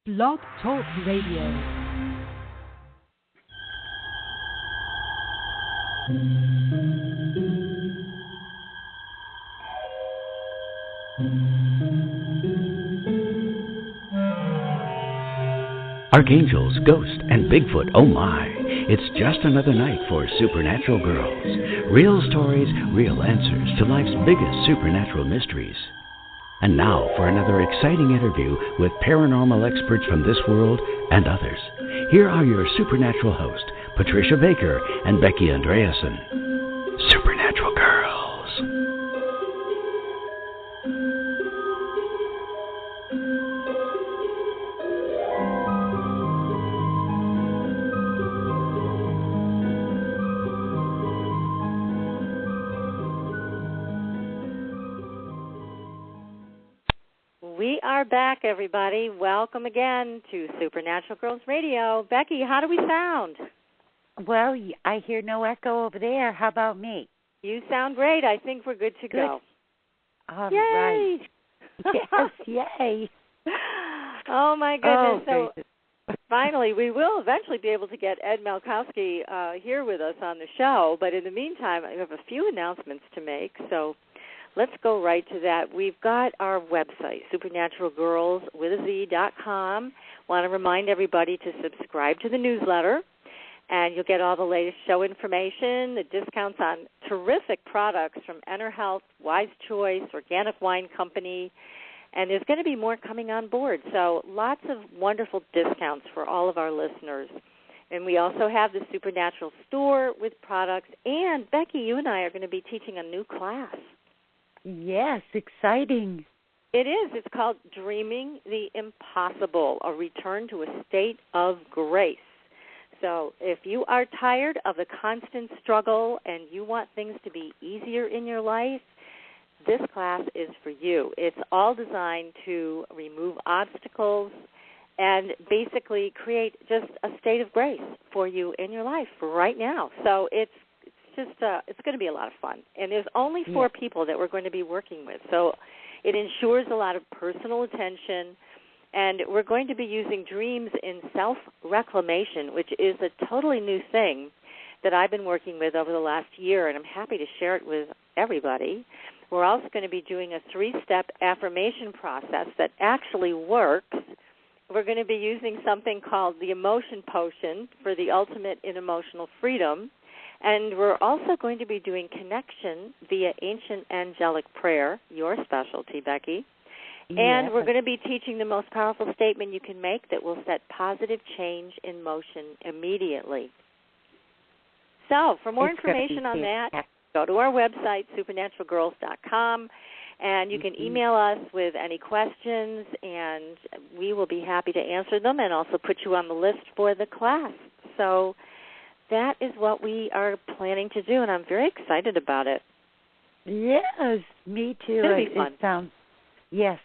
Blog Talk Radio. Archangels, ghosts, and Bigfoot, oh my. It's just another night for Supernatural Girlz. Real stories, real answers to life's biggest supernatural mysteries. And now for another exciting interview with paranormal experts from this world and others. Here are your supernatural hosts, Patricia Baker and Becky Andreasson. Supernatural Girlz. We are back, everybody. Welcome again to Supernatural Girlz Radio. Becky, how do we sound? Well, I hear no echo over there. How about me? You sound great. I think we're good to go. All Yay! Right. Yes, yay. Oh, my goodness. So finally, we will eventually be able to get Ed Malkowski here with us on the show. But in the meantime, I have a few announcements to make. So let's go right to that. We've got our website, supernaturalgirlz.com. Want to remind everybody to subscribe to the newsletter, and you'll get all the latest show information, the discounts on terrific products from Enter Health, Wise Choice, Organic Wine Company, and there's going to be more coming on board. So lots of wonderful discounts for all of our listeners. And we also have the Supernatural store with products. And, Becky, you and I are going to be teaching a new class. yes, exciting. It is. It's called Dreaming the Impossible, a return to a state of grace. So if you are tired of the constant struggle and you want things to be easier in your life, this class is for you. It's all designed to remove obstacles and basically create just a state of grace for you in your life for right now. So it's going to be a lot of fun. And there's only 4 people that we're going to be working with. So it ensures a lot of personal attention. And we're going to be using dreams in self-reclamation, which is a totally new thing that I've been working with over the last year, and I'm happy to share it with everybody. We're also going to be doing a 3-step affirmation process that actually works. We're going to be using something called the Emotion Potion for the ultimate in emotional freedom. And we're also going to be doing connection via ancient angelic prayer, your specialty, Becky. And we're going to be teaching the most powerful statement you can make that will set positive change in motion immediately. So for more information on that, go to our website, supernaturalgirlz.com, and you can email us with any questions, and we will be happy to answer them and also put you on the list for the class. So that is what we are planning to do, and I'm very excited about it. Yes, me too. It's going to be fun. It sounds, yes.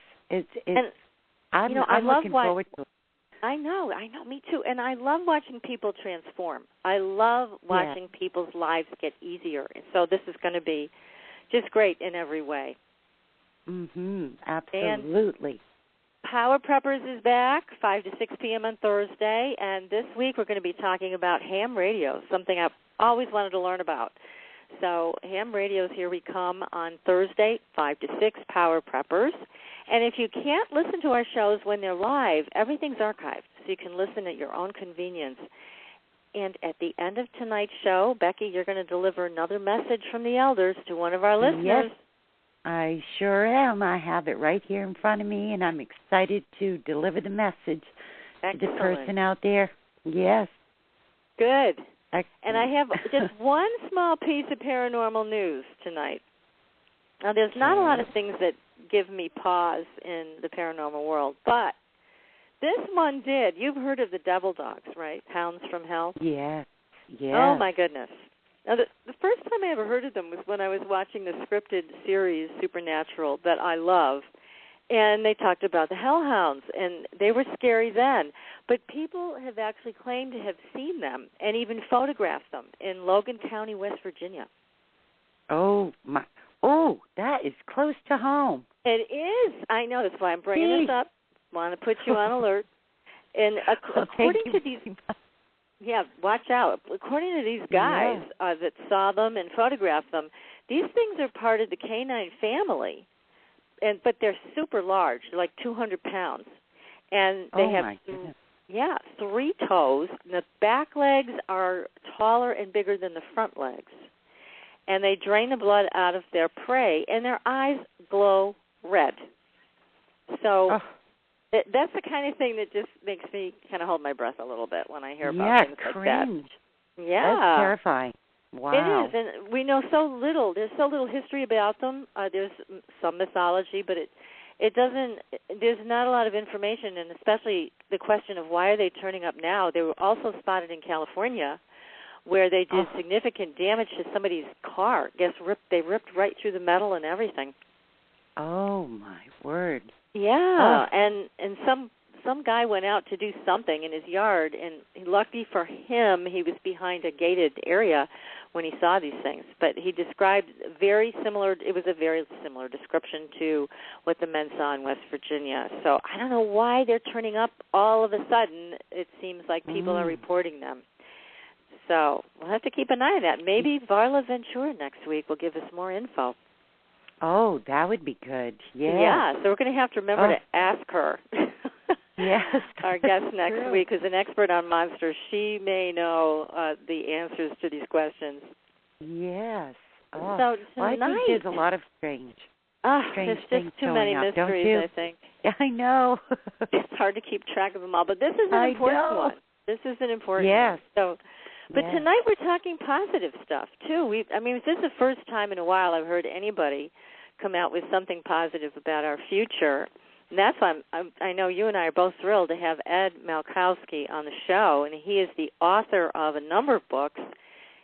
I'm looking forward to it. I know, me too. And I love watching people transform. I love watching people's lives get easier. And so this is going to be just great in every way. Absolutely. And Power Preppers is back, 5 to 6 p.m. on Thursday. And this week we're going to be talking about ham radio, something I've always wanted to learn about. So ham radios, here we come on Thursday, 5 to 6, Power Preppers. And if you can't listen to our shows when they're live, everything's archived, so you can listen at your own convenience. And at the end of tonight's show, Becky, you're going to deliver another message from the elders to one of our listeners. Yes, I sure am. I have it right here in front of me, and I'm excited to deliver the message to the person out there. Yes. Good. Excellent. And I have just one small piece of paranormal news tonight. Now, there's not a lot of things that give me pause in the paranormal world, but this one did. You've heard of the devil dogs, right? Hounds from Hell? Yeah. Oh, my goodness. Now, the first time I ever heard of them was when I was watching the scripted series Supernatural that I love, and they talked about the hellhounds, and they were scary then. But people have actually claimed to have seen them and even photographed them in Logan County, West Virginia. Oh, my. Oh, that is close to home. It is. I know. That's why I'm bringing this up. Want to put you on alert. And according to these, watch out. According to these guys that saw them and photographed them, these things are part of the canine family, but they're super large, like 200 pounds, and they have 3 toes. The back legs are taller and bigger than the front legs, and they drain the blood out of their prey, and their eyes glow red. So that's the kind of thing that just makes me kind of hold my breath a little bit when I hear about things like cringe. that. Yeah, that's terrifying. Wow. It is, and we know so little. There's so little history about them. There's some mythology, but it doesn't. There's not a lot of information, and especially the question of why are they turning up now. They were also spotted in California, where they did significant damage to somebody's car. They ripped right through the metal and everything. Oh my word! Yeah, and some guy went out to do something in his yard, and lucky for him, he was behind a gated area when he saw these things. But he described very similar. It was a very similar description to what the men saw in West Virginia. So I don't know why they're turning up all of a sudden. It seems like people are reporting them. So we'll have to keep an eye on that. Maybe Varla Ventura next week will give us more info. Oh, that would be good. Yeah. Yeah, so we're going to have to remember to ask her. Yes. Our guest next week, who's an expert on monsters. She may know the answers to these questions. Yes. So tonight, I think there's a lot of strange there's things just too many up, mysteries, I think. I know. It's hard to keep track of them all, but this is an important one. This is an important one. So, but tonight we're talking positive stuff, too. This is the first time in a while I've heard anybody come out with something positive about our future. And that's why I know you and I are both thrilled to have Ed Malkowski on the show, and he is the author of a number of books,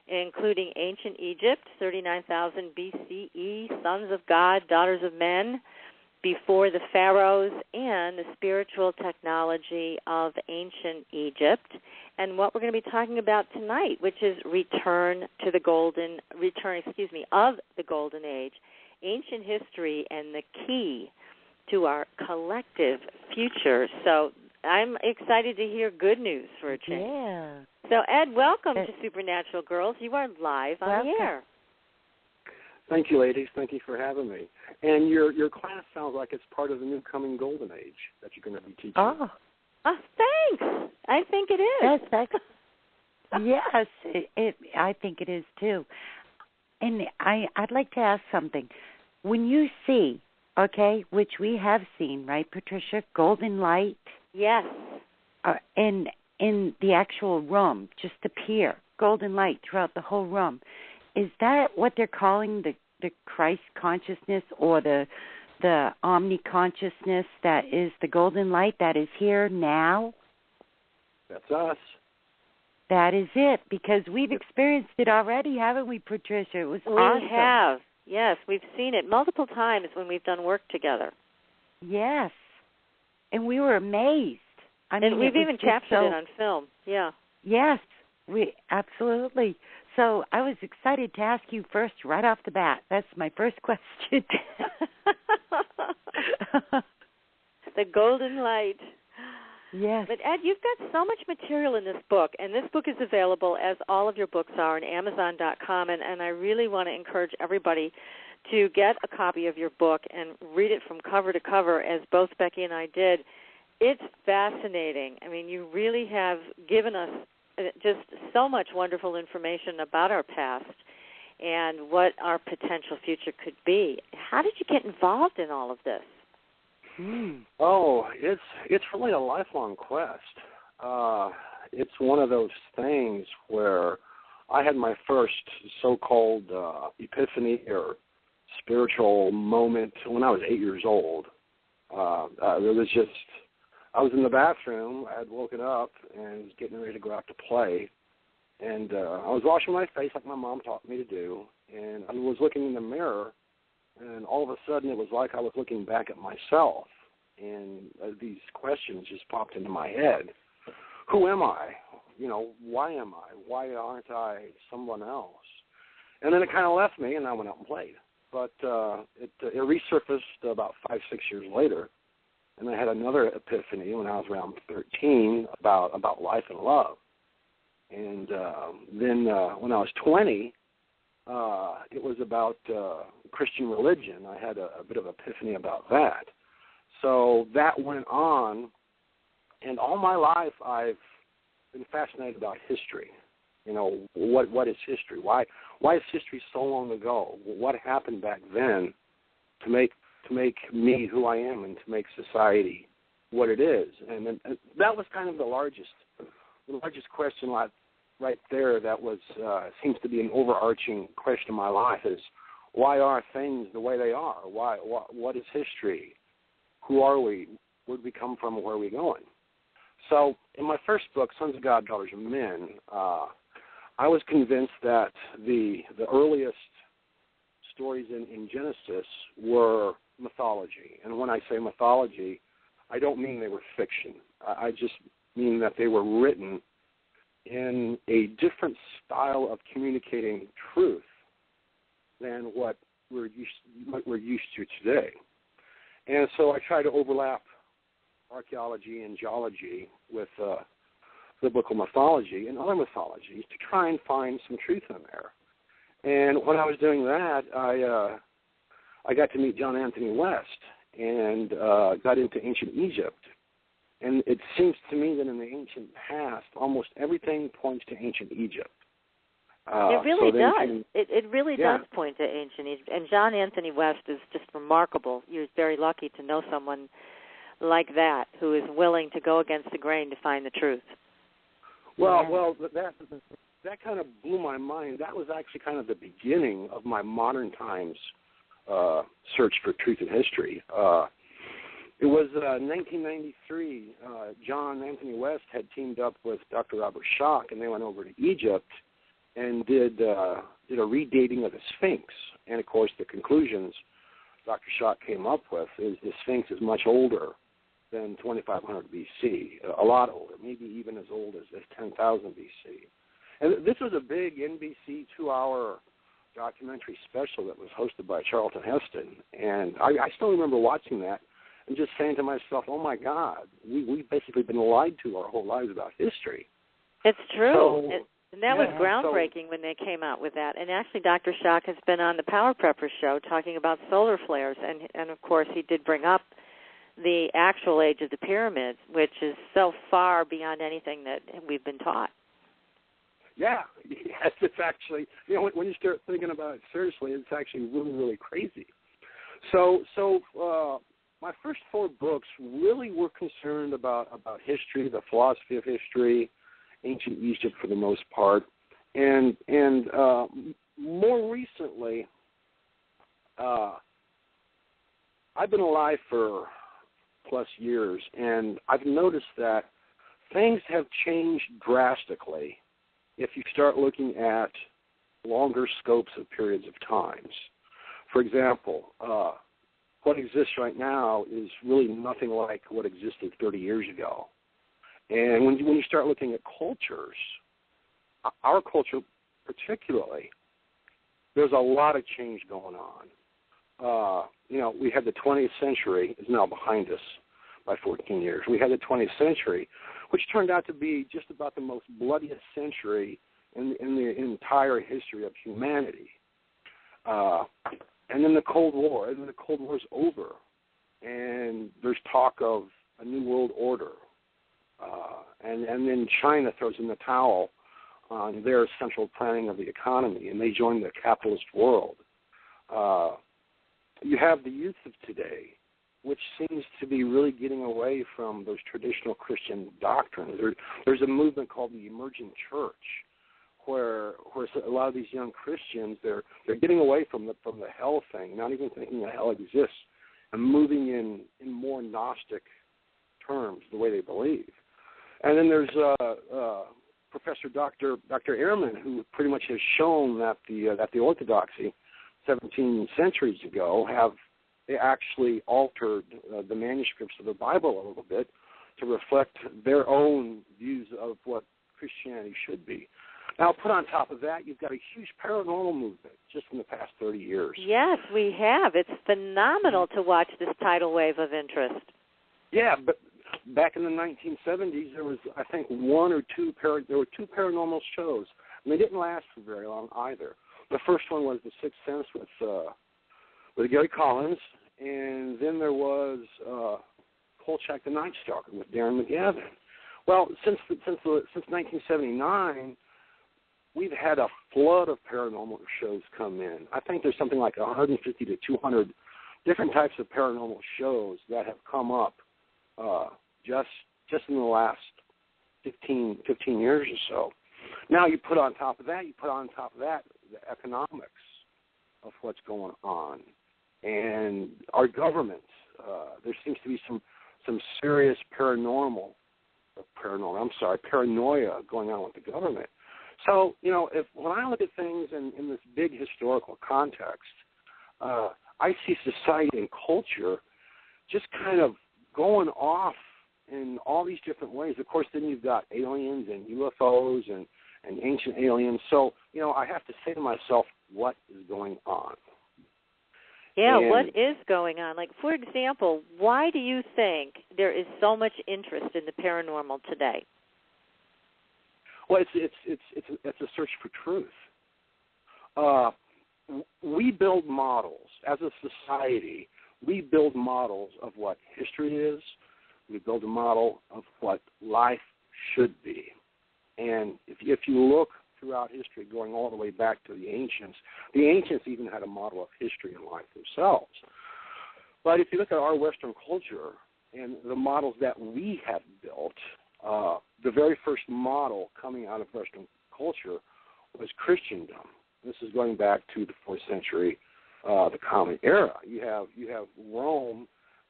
including Ancient Egypt, 39,000 BCE, Sons of God, Daughters of Men, Before the Pharaohs, and the Spiritual Technology of Ancient Egypt, and what we're going to be talking about tonight, which is return of the Golden Age, ancient history, and the key to our collective future. So I'm excited to hear good news for a change. Yeah. So, Ed, welcome to Supernatural Girls. You are live on the air. Thank you, ladies. Thank you for having me. And your class sounds like it's part of the new coming golden age that you're going to be teaching. Oh, thanks. I think it is. Yes, I think it is, too. And I'd like to ask something. When you see, which we have seen, right, Patricia, golden light? Yes. And in the actual room, just appear, golden light throughout the whole room. Is that what they're calling the Christ consciousness or the omni-consciousness that is the golden light that is here now? That's us. That is it, because we've experienced it already, haven't we, Patricia? It was awesome. We have. Yes, we've seen it multiple times when we've done work together. Yes. And we were amazed. And we've even captured it on film. Yeah. Yes, absolutely. So I was excited to ask you first, right off the bat. That's my first question. The golden light. Yes. But, Ed, you've got so much material in this book, and this book is available, as all of your books are, on Amazon.com, and I really want to encourage everybody to get a copy of your book and read it from cover to cover, as both Becky and I did. It's fascinating. I mean, you really have given us just so much wonderful information about our past and what our potential future could be. How did you get involved in all of this? Oh, it's really a lifelong quest. It's one of those things where I had my first so-called epiphany or spiritual moment when I was 8 years old. I was in the bathroom. I had woken up and was getting ready to go out to play. And I was washing my face like my mom taught me to do. And I was looking in the mirror, and all of a sudden it was like I was looking back at myself. And these questions just popped into my head. Who am I? Why am I? Why aren't I someone else? And then it kind of left me, and I went out and played. But it resurfaced about 5-6 years later. And I had another epiphany when I was around 13 about life and love. And then when I was 20, it was about Christian religion. I had a bit of epiphany about that. So that went on, and all my life I've been fascinated about history. You know, what is history? Why is history so long ago? What happened back then to make me who I am and to make society what it is? And that was kind of the largest question right there. That was seems to be an overarching question in my life: is why are things the way they are? What is history? Who are we? Where did we come from? And where are we going? So in my first book, Sons of God, Daughters of Men, I was convinced that the earliest stories in Genesis were mythology. And when I say mythology, I don't mean they were fiction. I just mean that they were written in a different style of communicating truth than what we're used to today. And so I try to overlap archaeology and geology with biblical mythology and other mythologies to try and find some truth in there. And when I was doing that, I got to meet John Anthony West and got into ancient Egypt. And it seems to me that in the ancient past, almost everything points to ancient Egypt. It really does. It really does point to ancient Egypt. And John Anthony West is just remarkable. You're very lucky to know someone like that who is willing to go against the grain to find the truth. Well, that kind of blew my mind. That was actually kind of the beginning of my modern times search for truth in history. It was 1993. John Anthony West had teamed up with Dr. Robert Schoch, and they went over to Egypt and did a redating of the Sphinx. And, of course, the conclusions Dr. Schoch came up with is the Sphinx is much older than 2500 BC, a lot older, maybe even as old as 10,000 BC. And this was a big NBC 2-hour documentary special that was hosted by Charlton Heston. And I still remember watching that and just saying to myself, oh, my God, we've basically been lied to our whole lives about history. It's true. And that was groundbreaking when they came out with that. And actually, Dr. Schoch has been on the Power Prepper show talking about solar flares. And of course, he did bring up the actual age of the pyramids, which is so far beyond anything that we've been taught. Yeah, yes, it's actually, when you start thinking about it seriously, it's actually really, really crazy. So my first 4 books really were concerned about history, the philosophy of history, ancient Egypt for the most part, and more recently, I've been alive for plus years, and I've noticed that things have changed drastically if you start looking at longer scopes of periods of times. For example, what exists right now is really nothing like what existed 30 years ago. And when you start looking at cultures, our culture particularly, there's a lot of change going on. We had the 20th century is now behind us by 14 years. We had the 20th century, which turned out to be just about the most bloodiest century in the entire history of humanity. And then the Cold War, and then the Cold War's over, and there's talk of a new world order. And then China throws in the towel on their central planning of the economy, and they join the capitalist world. You have the youth of today, which seems to be really getting away from those traditional Christian doctrines. There's a movement called the Emergent Church, where a lot of these young Christians, they're getting away from the hell thing, not even thinking that hell exists, and moving in more Gnostic terms, the way they believe. And then there's Professor Dr. Ehrman, who pretty much has shown that the Orthodoxy 17 centuries ago they actually altered the manuscripts of the Bible a little bit to reflect their own views of what Christianity should be. Now, put on top of that, you've got a huge paranormal movement just in the past 30 years. Yes, we have. It's phenomenal to watch this tidal wave of interest. Yeah, but back in the 1970s, there was, I think, there were two paranormal shows, and they didn't last for very long either. The first one was The Sixth Sense with Gary Collins, and then there was Kolchak the Night Stalker with Darren McGavin. Well, since 1979, we've had a flood of paranormal shows come in. I think there's something like 150 to 200 different types of paranormal shows that have come up just in the last 15 years or so. Now you put on top of that the economics of what's going on, and our government. There seems to be some serious paranoia going on with the government. So, when I look at things in this big historical context, I see society and culture just kind of going off in all these different ways. Of course, then you've got aliens and UFOs and ancient aliens. So, I have to say to myself, what is going on? Yeah, what is going on? Like, for example, why do you think there is so much interest in the paranormal today? Well, it's a search for truth. We build models as a society. We build models of what history is. We build a model of what life should be. And if you look throughout history, going all the way back to the ancients even had a model of history and life themselves. But if you look at our Western culture and the models that we have built, the very first model coming out of Western culture was Christendom. This is going back to the 4th century, the Common Era. You have Rome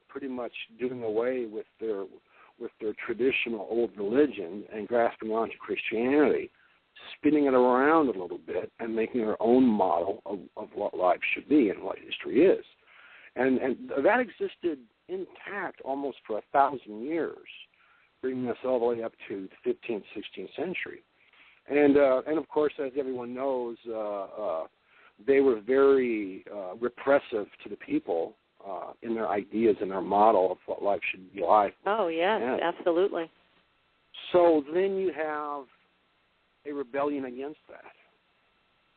pretty much doing away with their traditional old religion and grasping onto Christianity, spinning it around a little bit and making their own model of what life should be and what history is. And that existed intact almost for 1,000 years, bringing us all the way up to the 15th, 16th century. And of course, as everyone knows, they were very repressive to the people in their ideas and their model of what life should be like. Oh, yes, absolutely. So then you have a rebellion against that,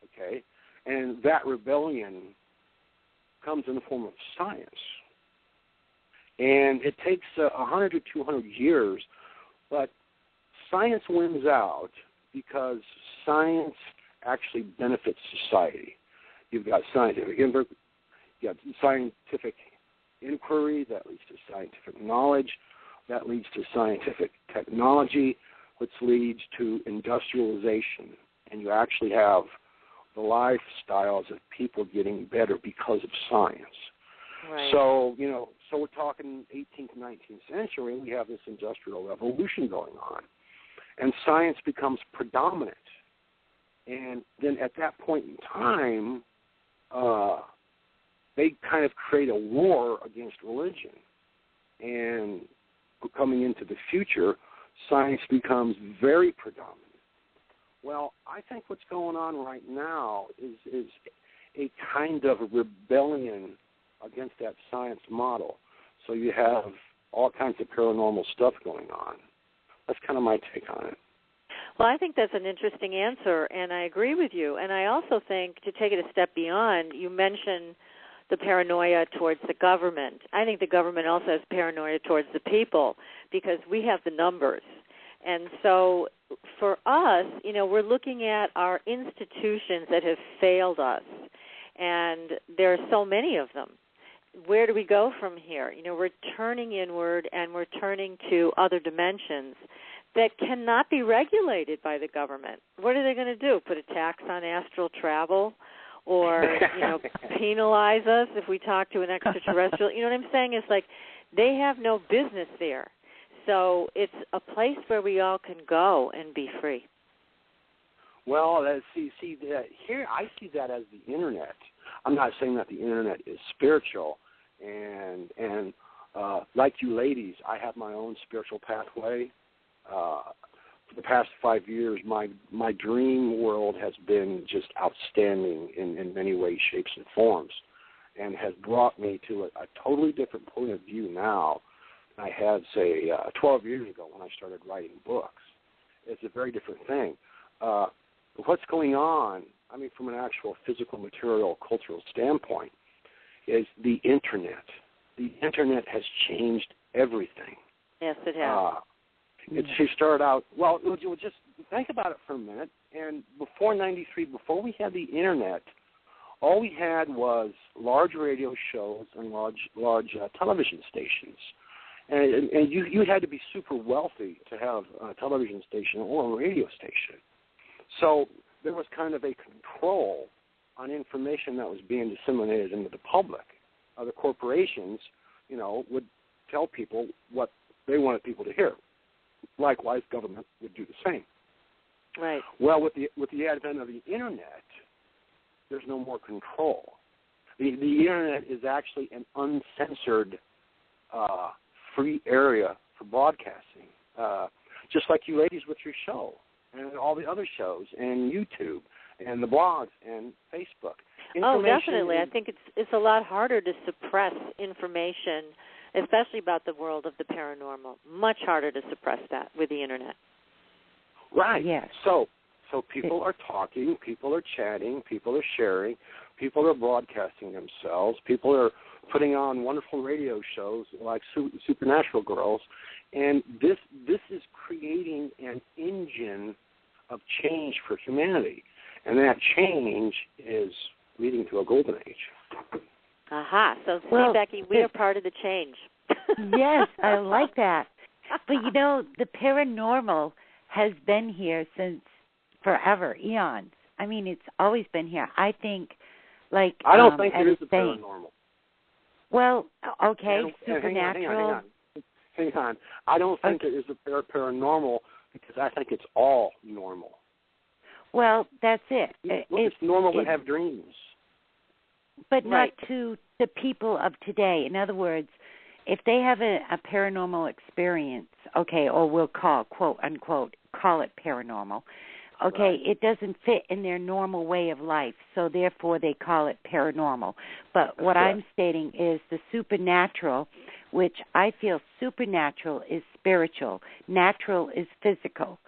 okay? And that rebellion comes in the form of science. And it takes 100 to 200 years, but science wins out because science actually benefits society. You've got scientific inquiry that leads to scientific knowledge, that leads to scientific technology, which leads to industrialization, and you actually have the lifestyles of people getting better because of science. Right. So we're talking 18th, 19th century, we have this industrial revolution going on, and science becomes predominant. And then at that point in time, they kind of create a war against religion. And coming into the future, science becomes very predominant. Well, I think what's going on right now is a kind of a rebellion against that science model. So you have all kinds of paranormal stuff going on. That's kind of my take on it. Well, I think that's an interesting answer, and I agree with you. And I also think, to take it a step beyond, you mentioned the paranoia towards the government. I think the government also has paranoia towards the people because we have the numbers. And so for us, we're looking at our institutions that have failed us, and there are so many of them. Where do we go from here? We're turning inward, and we're turning to other dimensions that cannot be regulated by the government. What are they going to do? Put a tax on astral travel? Or, penalize us if we talk to an extraterrestrial? You know what I'm saying? It's like they have no business there. So it's a place where we all can go and be free. Well, see that here I see that as the Internet. I'm not saying that the Internet is spiritual, and like you ladies, I have my own spiritual pathway. For the past 5 years, my dream world has been just outstanding in many ways, shapes, and forms, and has brought me to a totally different point of view now I had, say, 12 years ago when I started writing books. It's a very different thing. What's going on, I mean, from an actual physical, material, cultural standpoint, is the Internet. The Internet has changed everything. Yes, it has. She started out, well, just think about it for a minute. And before 93, before we had the Internet, all we had was large radio shows and large television stations. And you had to be super wealthy to have a television station or a radio station. So there was kind of a control on information that was being disseminated into the public. The corporations, would tell people what they wanted people to hear. Likewise, government would do the same. Right. Well, with the advent of the Internet, there's no more control. The Internet is actually an uncensored, free area for broadcasting, just like you ladies with your show and all the other shows and YouTube and the blogs and Facebook. Oh, definitely. I think it's a lot harder to suppress information, especially about the world of the paranormal. Much harder to suppress that with the Internet. Right. Yes. So people are talking, people are chatting, people are sharing, people are broadcasting themselves, people are putting on wonderful radio shows like Supernatural Girlz, and this is creating an engine of change for humanity, and that change is leading to a golden age. Aha. So, Well, Becky, we are part of the change. Yes, I like that. But, the paranormal has been here since forever, eons. I mean, it's always been here. I think, like... I don't think it is the paranormal. Well, okay, supernatural... Hang on. I don't think it is the paranormal because I think it's all normal. Well, that's it. It's normal to have dreams. But right. Not to the people of today. In other words, if they have a paranormal experience, okay, or we'll call, quote, unquote, call it paranormal, okay, right. It doesn't fit in their normal way of life, so therefore they call it paranormal. But That's what correct. I'm stating is the supernatural, which I feel supernatural is spiritual, natural is physical.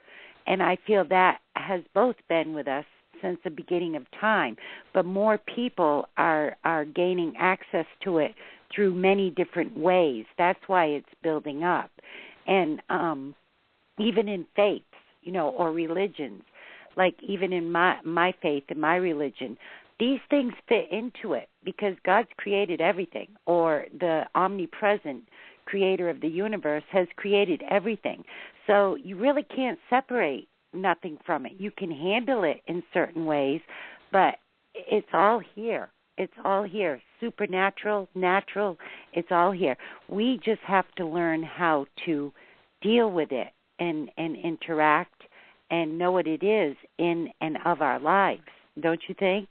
And I feel that has both been with us since the beginning of time, but more people are gaining access to it through many different ways. That's why it's building up. And even in faiths, or religions, like even in my faith and my religion, these things fit into it because God's created everything, or the omnipresent creator of the universe has created everything. So you really can't separate nothing from it. You can handle it in certain ways, but it's all here. It's all here. Supernatural, natural, it's all here. We just have to learn how to deal with it and interact and know what it is in and of our lives. Don't you think?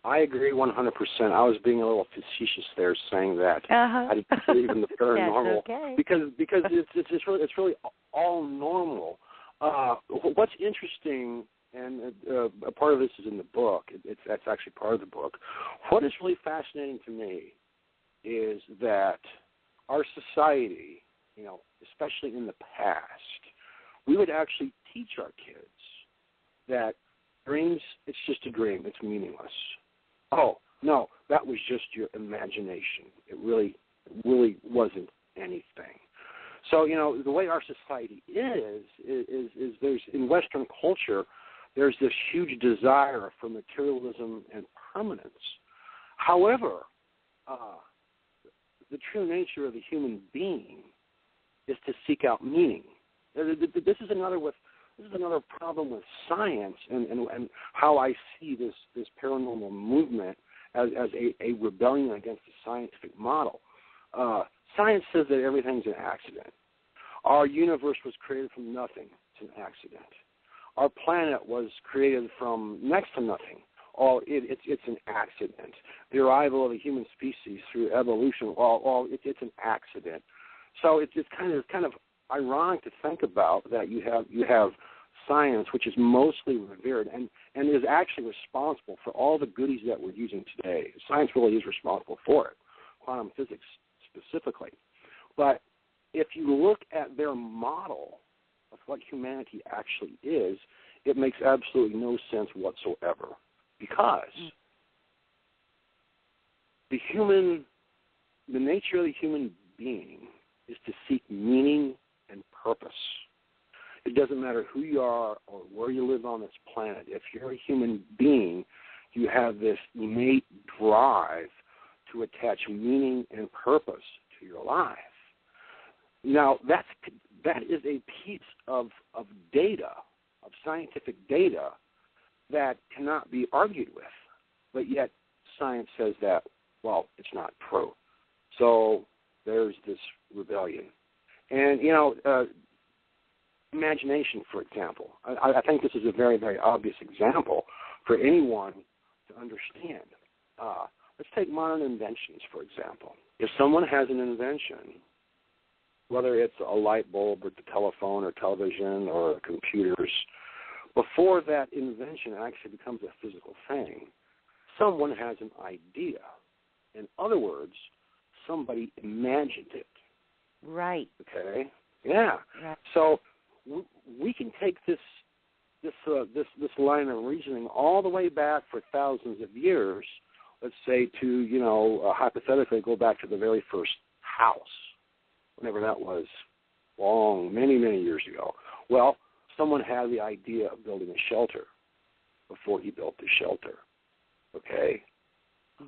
I agree 100%. I was being a little facetious there, saying that I didn't believe in the paranormal. That's okay. because it's really all normal. What's interesting, and a part of this is in the book. That's actually part of the book. What is really fascinating to me is that our society, especially in the past, we would actually teach our kids that dreams, it's just a dream, it's meaningless. Oh, no, that was just your imagination. It really wasn't anything. So, the way our society is there's, in Western culture, there's this huge desire for materialism and permanence. However, the true nature of the human being is to seek out meaning. This is another problem with science and how I see this paranormal movement as a rebellion against the scientific model. Science says that everything's an accident. Our universe was created from nothing. It's an accident. Our planet was created from next to nothing. It's an accident. The arrival of the human species through evolution, it's an accident. So it's kind of ironic to think about that you have science, which is mostly revered and is actually responsible for all the goodies that we're using today. Science really is responsible for it, quantum physics specifically. But if you look at their model of what humanity actually is, it makes absolutely no sense whatsoever, because the nature of the human being is to seek meaning and purpose. It doesn't matter who you are or where you live on this planet. If you're a human being, you have this innate drive to attach meaning and purpose to your life. Now, that is a piece of data, of scientific data, that cannot be argued with. But yet science says that, well, it's not true. So there's this rebellion. And, imagination, for example. I think this is a very, very obvious example for anyone to understand. Let's take modern inventions, for example. If someone has an invention, whether it's a light bulb or the telephone or television or computers, before that invention actually becomes a physical thing, someone has an idea. In other words, somebody imagined it. Right. Okay? Yeah. Right. So we can take this line of reasoning all the way back for thousands of years, let's say to, hypothetically go back to the very first house, whenever that was, many, many years ago. Well, someone had the idea of building a shelter before he built the shelter. Okay?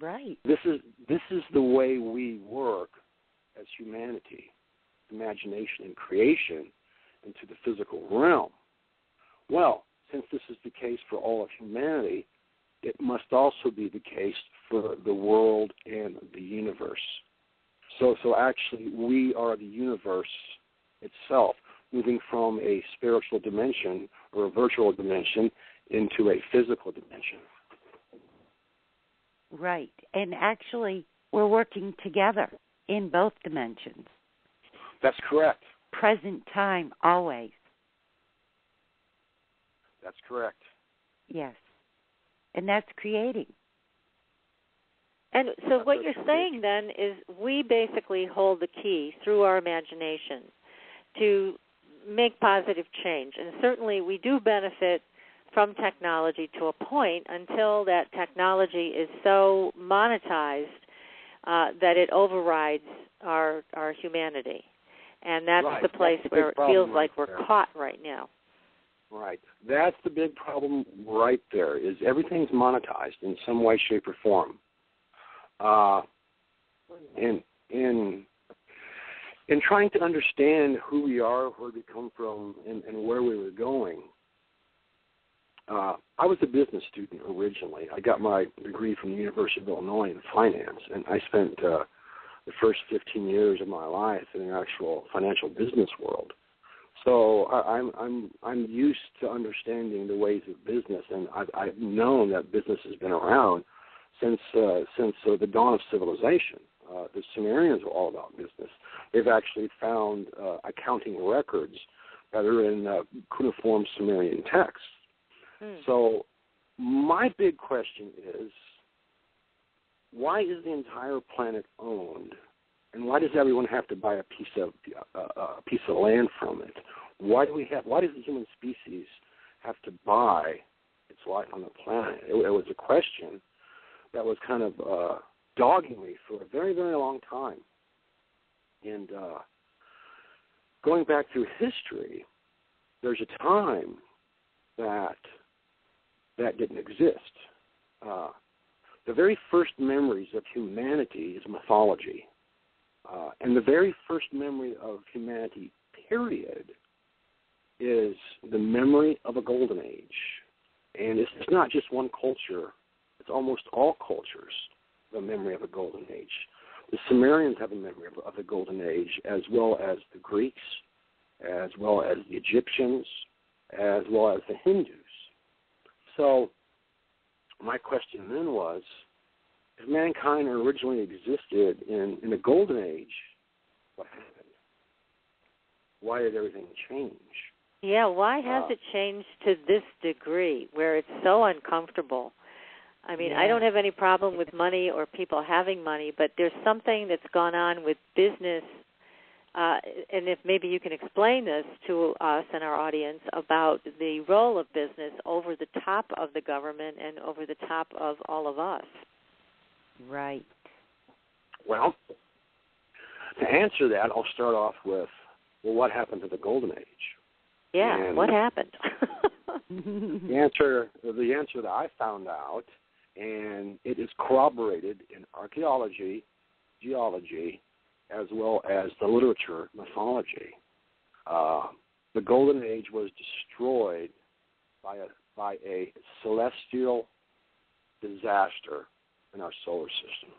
Right. This is the way we work as humanity, imagination and creation into the physical realm. Well, since this is the case for all of humanity, it must also be the case for the world and the universe. So actually, we are the universe itself, moving from a spiritual dimension or a virtual dimension into a physical dimension. Right. And actually, we're working together in both dimensions. That's correct. Present time, always. That's correct. Yes. And that's creating. And so what you're saying then is we basically hold the key through our imagination to make positive change. And certainly we do benefit from technology to a point until that technology is so monetized that it overrides our humanity. And that's right. the place where it feels like we're caught right now. Right. That's the big problem right there, is everything's monetized in some way, shape, or form. In trying to understand who we are, where we come from, and where we were going, I was a business student originally. I got my degree from the University of Illinois in finance, and I spent the first 15 years of my life in the actual financial business world. So I'm used to understanding the ways of business, and I've known that business has been around since the dawn of civilization. The Sumerians were all about business. They've actually found accounting records that are in cuneiform Sumerian texts. So my big question is, why is the entire planet owned, and why does everyone have to buy a piece of land from it? Why does the human species have to buy its life on the planet? It was a question that was kind of dogging me for a very, very long time. And going back through history, there's a time that didn't exist. The very first memories of humanity is mythology. And the very first memory of humanity, period, is the memory of a golden age. And it's not just one culture. It's almost all cultures, the memory of a golden age. The Sumerians have a memory of the golden age, as well as the Greeks, as well as the Egyptians, as well as the Hindus. So my question then was, if mankind originally existed in the golden age, what happened? Why did everything change? Yeah, why has it changed to this degree where it's so uncomfortable? I mean, I don't have any problem with money or people having money, but there's something that's gone on with business and if maybe you can explain this to us and our audience about the role of business over the top of the government and over the top of all of us. Right. Well, to answer that, I'll start off with, well, what happened to the Golden Age? Yeah, and what happened? The answer that I found out, and it is corroborated in archaeology, geology, as well as the literature, mythology. The Golden Age was destroyed by a celestial disaster in our solar system.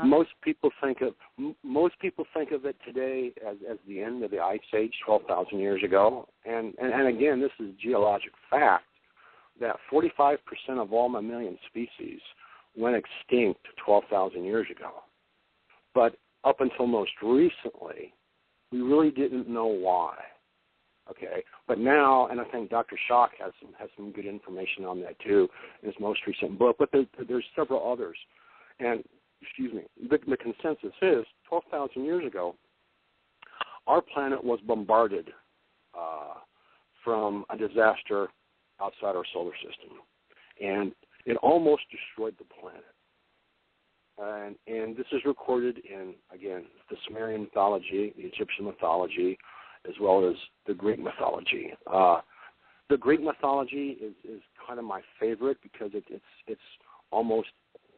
Most people think of it today as the end of the Ice Age, 12,000 years ago. And again, this is geologic fact that 45% of all mammalian species went extinct 12,000 years ago. But up until most recently, we really didn't know why. Okay, but now, and I think Dr. Schock has some good information on that too in his most recent book. But there's several others, and the consensus is 12,000 years ago, our planet was bombarded from a disaster outside our solar system, and it almost destroyed the planet. And this is recorded in, again, the Sumerian mythology, the Egyptian mythology, as well as the Greek mythology. The Greek mythology is kind of my favorite because it's almost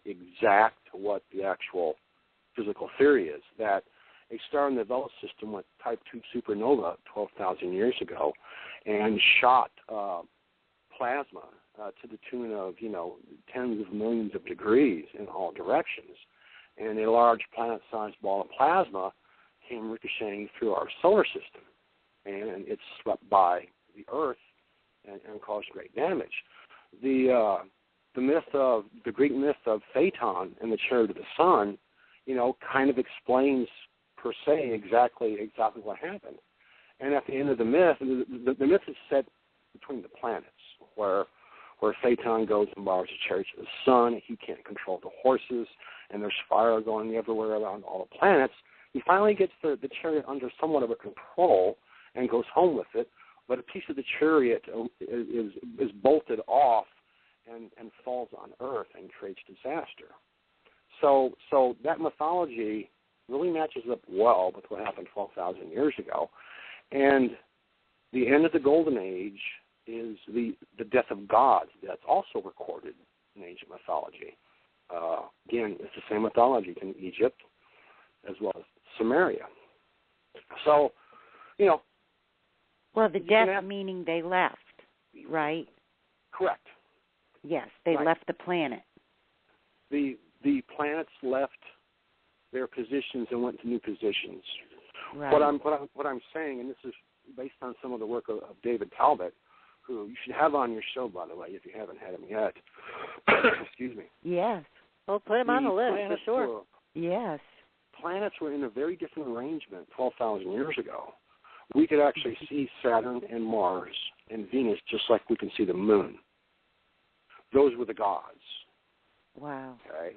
exact what the actual physical theory is, that a star in the Vela system went type 2 supernova 12,000 years ago and shot plasma to the tune of, tens of millions of degrees in all directions. And a large planet-sized ball of plasma came ricocheting through our solar system, and it swept by the Earth and caused great damage. The Greek myth of Phaeton and the Chariot of the Sun, kind of explains per se exactly what happened. And at the end of the myth, the myth is set between the planets, where Phaeton goes and borrows the Chariot of the Sun. He can't control the horses, and there's fire going everywhere around all the planets. He finally gets the chariot under somewhat of a control and goes home with it, but a piece of the chariot is bolted off and falls on Earth and creates disaster. So that mythology really matches up well with what happened 12,000 years ago. And the end of the Golden Age is the death of gods. That's also recorded in ancient mythology. Again, it's the same mythology in Egypt as well as Sumeria. So, Well, the death meaning they left, right? Correct. Yes, they left the planet. The planets left their positions and went to new positions. Right. What I'm saying, and this is based on some of the work of David Talbot, who you should have on your show, by the way, if you haven't had him yet. Excuse me. Yes. Well, put him on the list for sure. Yes. Planets were in a very different arrangement 12,000 years ago. We could actually see Saturn and Mars and Venus just like we can see the moon. Those were the gods. Wow. Okay.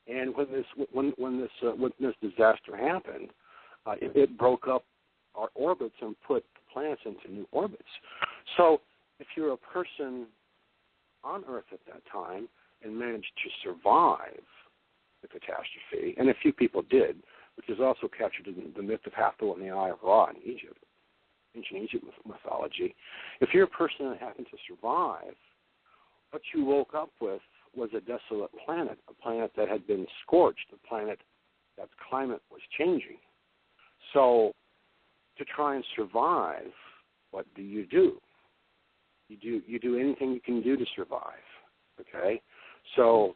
And when this disaster happened, it broke up our orbits and put the planets into new orbits. So if you're a person on Earth at that time and managed to survive the catastrophe, and a few people did, which is also captured in the myth of Hathor and the Eye of Ra in Egypt, ancient Egypt mythology. If you're a person that happened to survive, what you woke up with was a desolate planet, a planet that had been scorched, a planet that's climate was changing. So to try and survive, what do? You do anything you can do to survive, okay? So,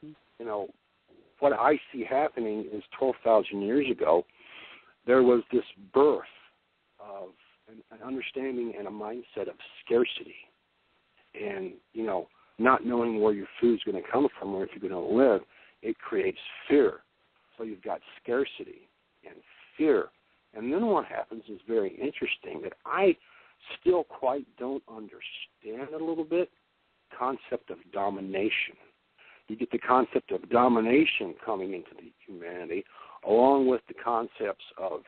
what I see happening is 12,000 years ago, there was this birth of an understanding and a mindset of scarcity and, not knowing where your food's going to come from or if you're going to live, it creates fear. So you've got scarcity and fear. And then what happens is very interesting that I still quite don't understand a little bit, concept of domination. You get the concept of domination coming into the humanity along with the concepts of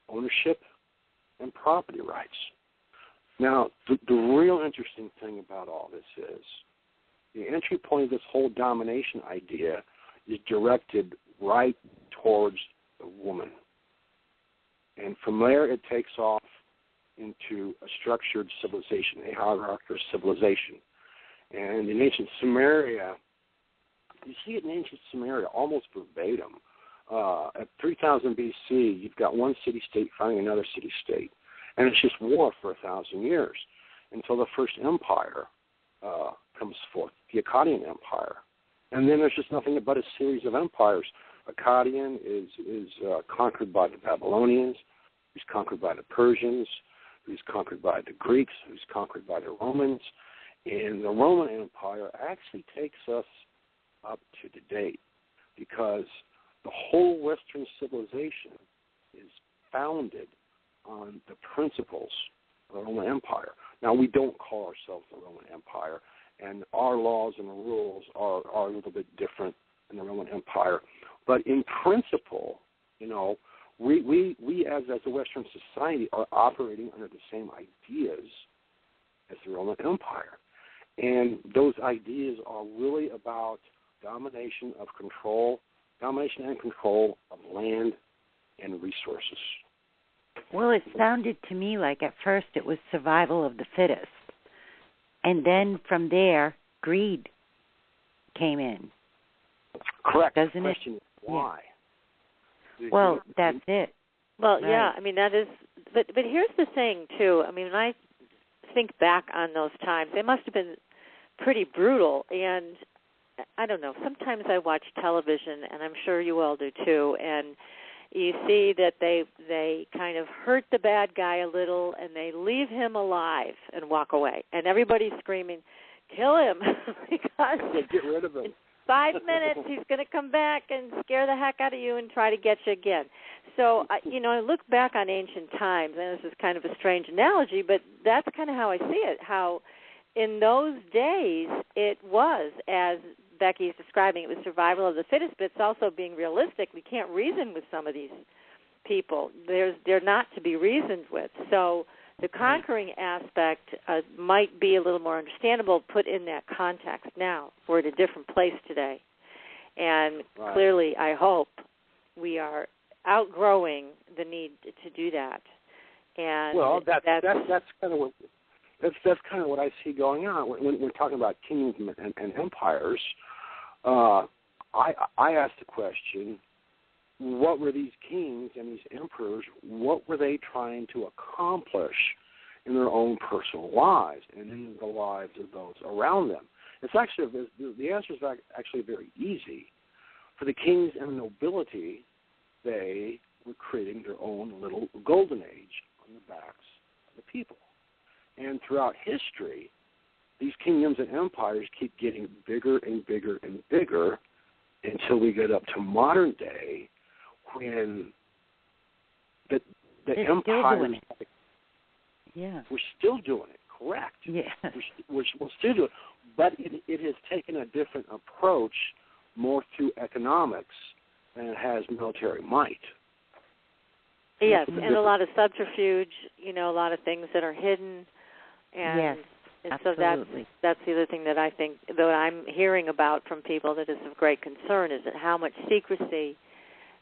ownership and property rights. Now, the real interesting thing about all this is the entry point of this whole domination idea is directed right towards the woman. And from there, it takes off into a structured civilization, a hierarchical civilization. And in ancient Sumeria, you see it in ancient Sumeria almost verbatim. At 3000 BC, you've got one city-state fighting another city-state. And it's just war for 1,000 years until the first empire comes forth, the Akkadian Empire. And then there's just nothing but a series of empires. Akkadian is conquered by the Babylonians, who's conquered by the Persians, who's conquered by the Greeks, who's conquered by the Romans. And the Roman Empire actually takes us up to the date because the whole Western civilization is founded on the principles of the Roman Empire. Now, we don't call ourselves the Roman Empire, and our laws and rules are a little bit different than the Roman Empire. But in principle, you know, we as a Western society are operating under the same ideas as the Roman Empire. And those ideas are really about domination and control of land and resources. Well, it sounded to me like at first it was survival of the fittest. And then from there, greed came in. Correct. Doesn't the question it? Is why? Yeah. Well, that's it. Well, right. Yeah, I mean, that is, but here's the thing, too. I mean, when I think back on those times, they must have been pretty brutal. And I don't know, sometimes I watch television, and I'm sure you all do, too, and you see that they kind of hurt the bad guy a little, and they leave him alive and walk away. And everybody's screaming, kill him, because get rid of him. In 5 minutes he's going to come back and scare the heck out of you and try to get you again. So, I look back on ancient times, and this is kind of a strange analogy, but that's kind of how I see it, how in those days it was, as Becky's describing, it was survival of the fittest, but it's also being realistic. We can't reason with some of these people. They're not to be reasoned with. So the conquering aspect might be a little more understandable put in that context now. We're at a different place today. And clearly, I hope we are outgrowing the need to do that. And well, that's kind of what that's kind of what I see going on when we're talking about kingdoms and empires. I asked the question: what were these kings and these emperors? What were they trying to accomplish in their own personal lives and in the lives of those around them? It's actually the answer is actually very easy. For the kings and the nobility, they were creating their own little golden age on the backs of the people. And throughout history, these kingdoms and empires keep getting bigger and bigger and bigger until we get up to modern day when the empires... We're still doing it, correct. Yeah. We're still doing it. But it has taken a different approach more through economics than it has military might. Yes, and a lot of subterfuge, a lot of things that are hidden. And yes, absolutely. So that's the other thing that I think, that I'm hearing about from people that is of great concern, is that how much secrecy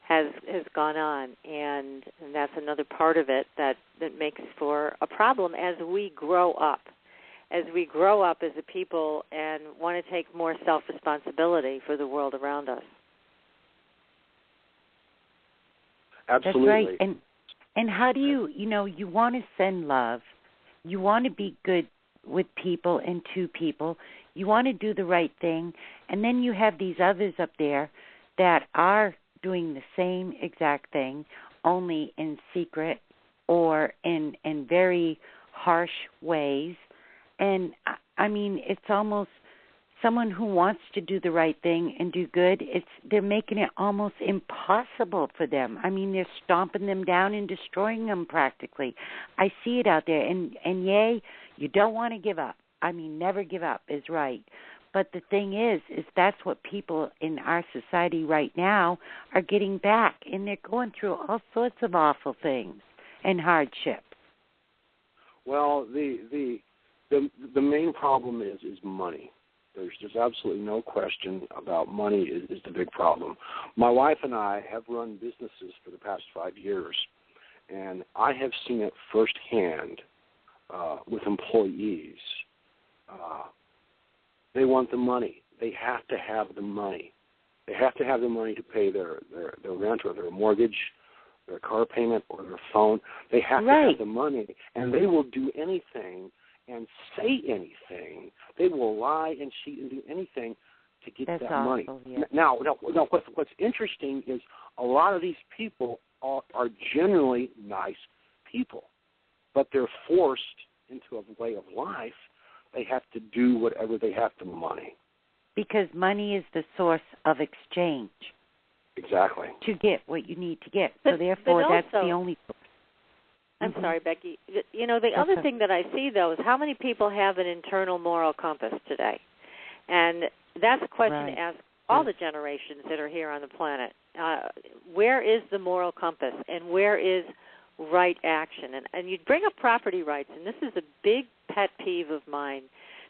has gone on. And that's another part of it that makes for a problem as we grow up. As we grow up as a people and want to take more self-responsibility for the world around us. Absolutely. That's right. And how do you want to send love. You want to be good with people and to people. You want to do the right thing. And then you have these others up there that are doing the same exact thing, only in secret or in very harsh ways. And, I mean, it's almost someone who wants to do the right thing and do good. They're making it almost impossible for them. I mean, they're stomping them down and destroying them practically. I see it out there. And yay, you don't want to give up. I mean, never give up is right. But the thing is that's what people in our society right now are getting back, and they're going through all sorts of awful things and hardships. Well, the main problem is money. There's absolutely no question about money is the big problem. My wife and I have run businesses for the past 5 years, and I have seen it firsthand with employees. They want the money. They have to have the money. They have to have the money to pay their rent or their mortgage, their car payment, or their phone. They have to have the money, and they will do anything and say anything. They will lie and cheat and do anything to get that money. Yeah. Now, what's interesting is a lot of these people are generally nice people, but they're forced into a way of life. They have to do whatever they have to money. Because money is the source of exchange. Exactly. To get what you need to get. So therefore, that's the only source. I'm sorry, Becky. You know, the other thing that I see, though, is how many people have an internal moral compass today? And that's a question to ask all the generations that are here on the planet. Where is the moral compass, and where is right action? And you bring up property rights, and this is a big pet peeve of mine,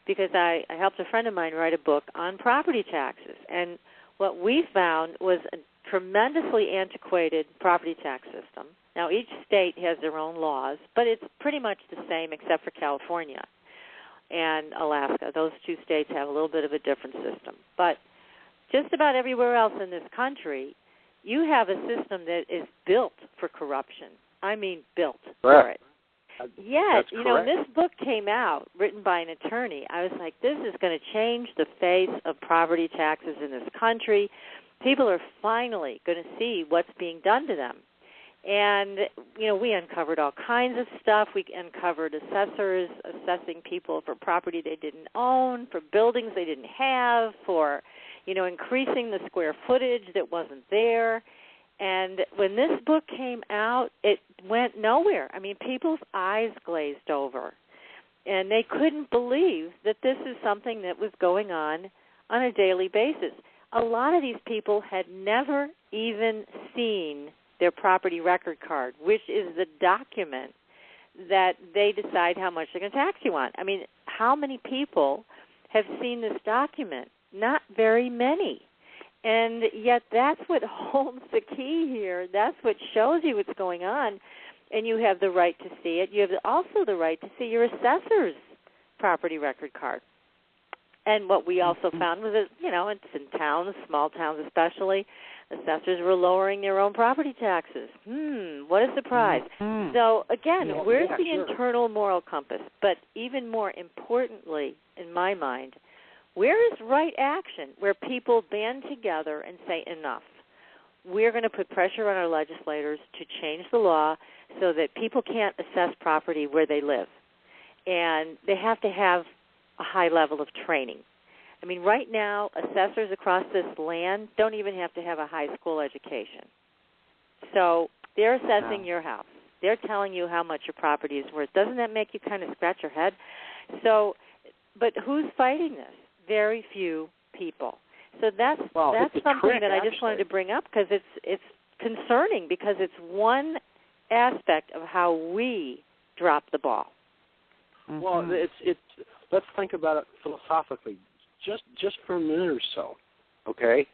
because I helped a friend of mine write a book on property taxes. And what we found was a tremendously antiquated property tax system. Now, each state has their own laws, but it's pretty much the same except for California and Alaska. Those two states have a little bit of a different system. But just about everywhere else in this country, you have a system that is built for corruption. I mean, built for it. Yet, you know, when this book came out, written by an attorney, I was like, this is going to change the face of property taxes in this country. People are finally going to see what's being done to them. And, you know, we uncovered all kinds of stuff. We uncovered assessors assessing people for property they didn't own, for buildings they didn't have, for, you know, increasing the square footage that wasn't there. And when this book came out, it went nowhere. I mean, people's eyes glazed over. And they couldn't believe that this is something that was going on a daily basis. A lot of these people had never even seen their property record card, which is the document that they decide how much they're going to tax you on. I mean, how many people have seen this document? Not very many. And yet that's what holds the key here. That's what shows you what's going on. And you have the right to see it. You have also the right to see your assessor's property record card. And what we also found was that, you know, it's in towns, small towns especially, assessors were lowering their own property taxes. What a surprise. So, again, where's the internal moral compass? But even more importantly, in my mind, where is right action, where people band together and say enough? We're going to put pressure on our legislators to change the law so that people can't assess property where they live. And they have to have a high level of training. I mean, right now, assessors across this land don't even have to have a high school education. So they're assessing your house. They're telling you how much your property is worth. Doesn't that make you kind of scratch your head? So, but who's fighting this? Very few people. So that's something that I just wanted to bring up because it's concerning because it's one aspect of how we drop the ball. Well, it's let's think about it philosophically, just for a minute or so, okay?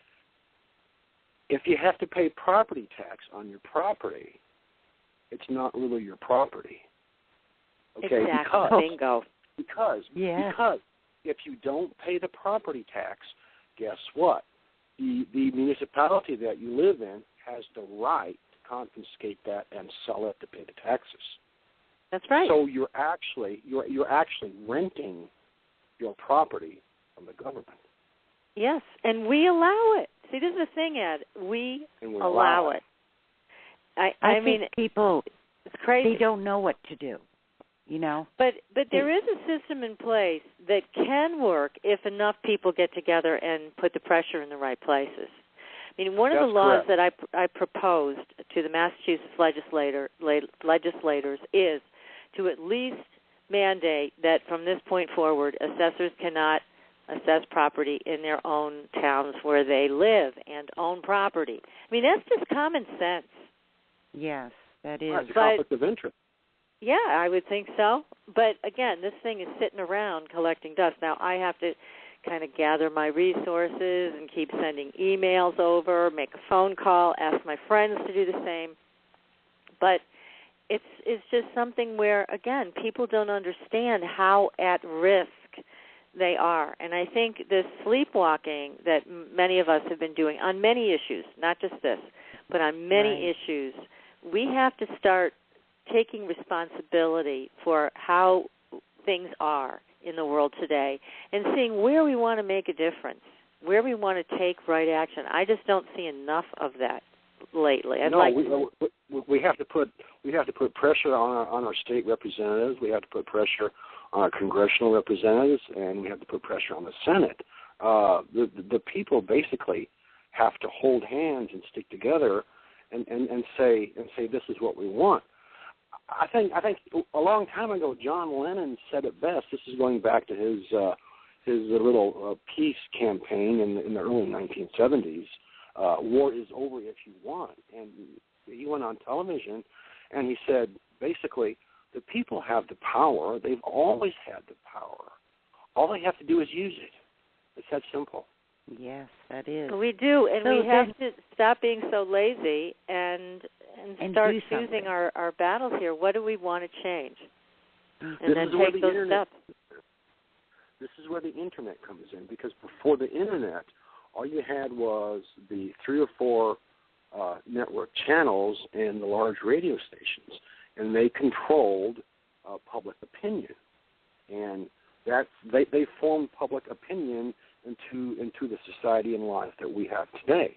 If you have to pay property tax on your property, it's not really your property. Okay, exactly. Bingo. Because if you don't pay the property tax, guess what? The municipality that you live in has the right to confiscate that and sell it to pay the taxes. That's right. So you're actually renting your property from the government. Yes, and we allow it. See, this is the thing, Ed. We allow it. I mean, people, it's crazy. They don't know what to do, you know. But there is a system in place that can work if enough people get together and put the pressure in the right places. I mean, one of the laws that I proposed to the Massachusetts legislators is to at least mandate that from this point forward, assessors cannot assess property in their own towns where they live and own property. I mean, that's just common sense. Yes, that is. It's a conflict of interest. Yeah, I would think so. But, again, this thing is sitting around collecting dust. Now, I have to kind of gather my resources and keep sending emails over, make a phone call, ask my friends to do the same. But it's just something where, again, people don't understand how at risk they are. And I think this sleepwalking that many of us have been doing on many issues, not just this, but on many issues, we have to start taking responsibility for how things are in the world today and seeing where we want to make a difference, where we want to take right action. I just don't see enough of that lately. We have to put pressure on our state representatives. We have to put pressure on our congressional representatives, and we have to put pressure on the Senate. The people basically have to hold hands and stick together and say this is what we want. I think a long time ago, John Lennon said it best. This is going back to his little peace campaign in the early 1970s. War is over if you want. And he went on television and he said, basically, the people have the power. They've always had the power. All they have to do is use it. It's that simple. Yes, that is. We do, and we have to stop being so lazy and start choosing our battles here. What do we want to change? And then take those steps. This is where the Internet comes in, because before the Internet, all you had was the 3 or 4 network channels and the large radio stations, and they controlled public opinion. And they formed public opinion into the society and life that we have today.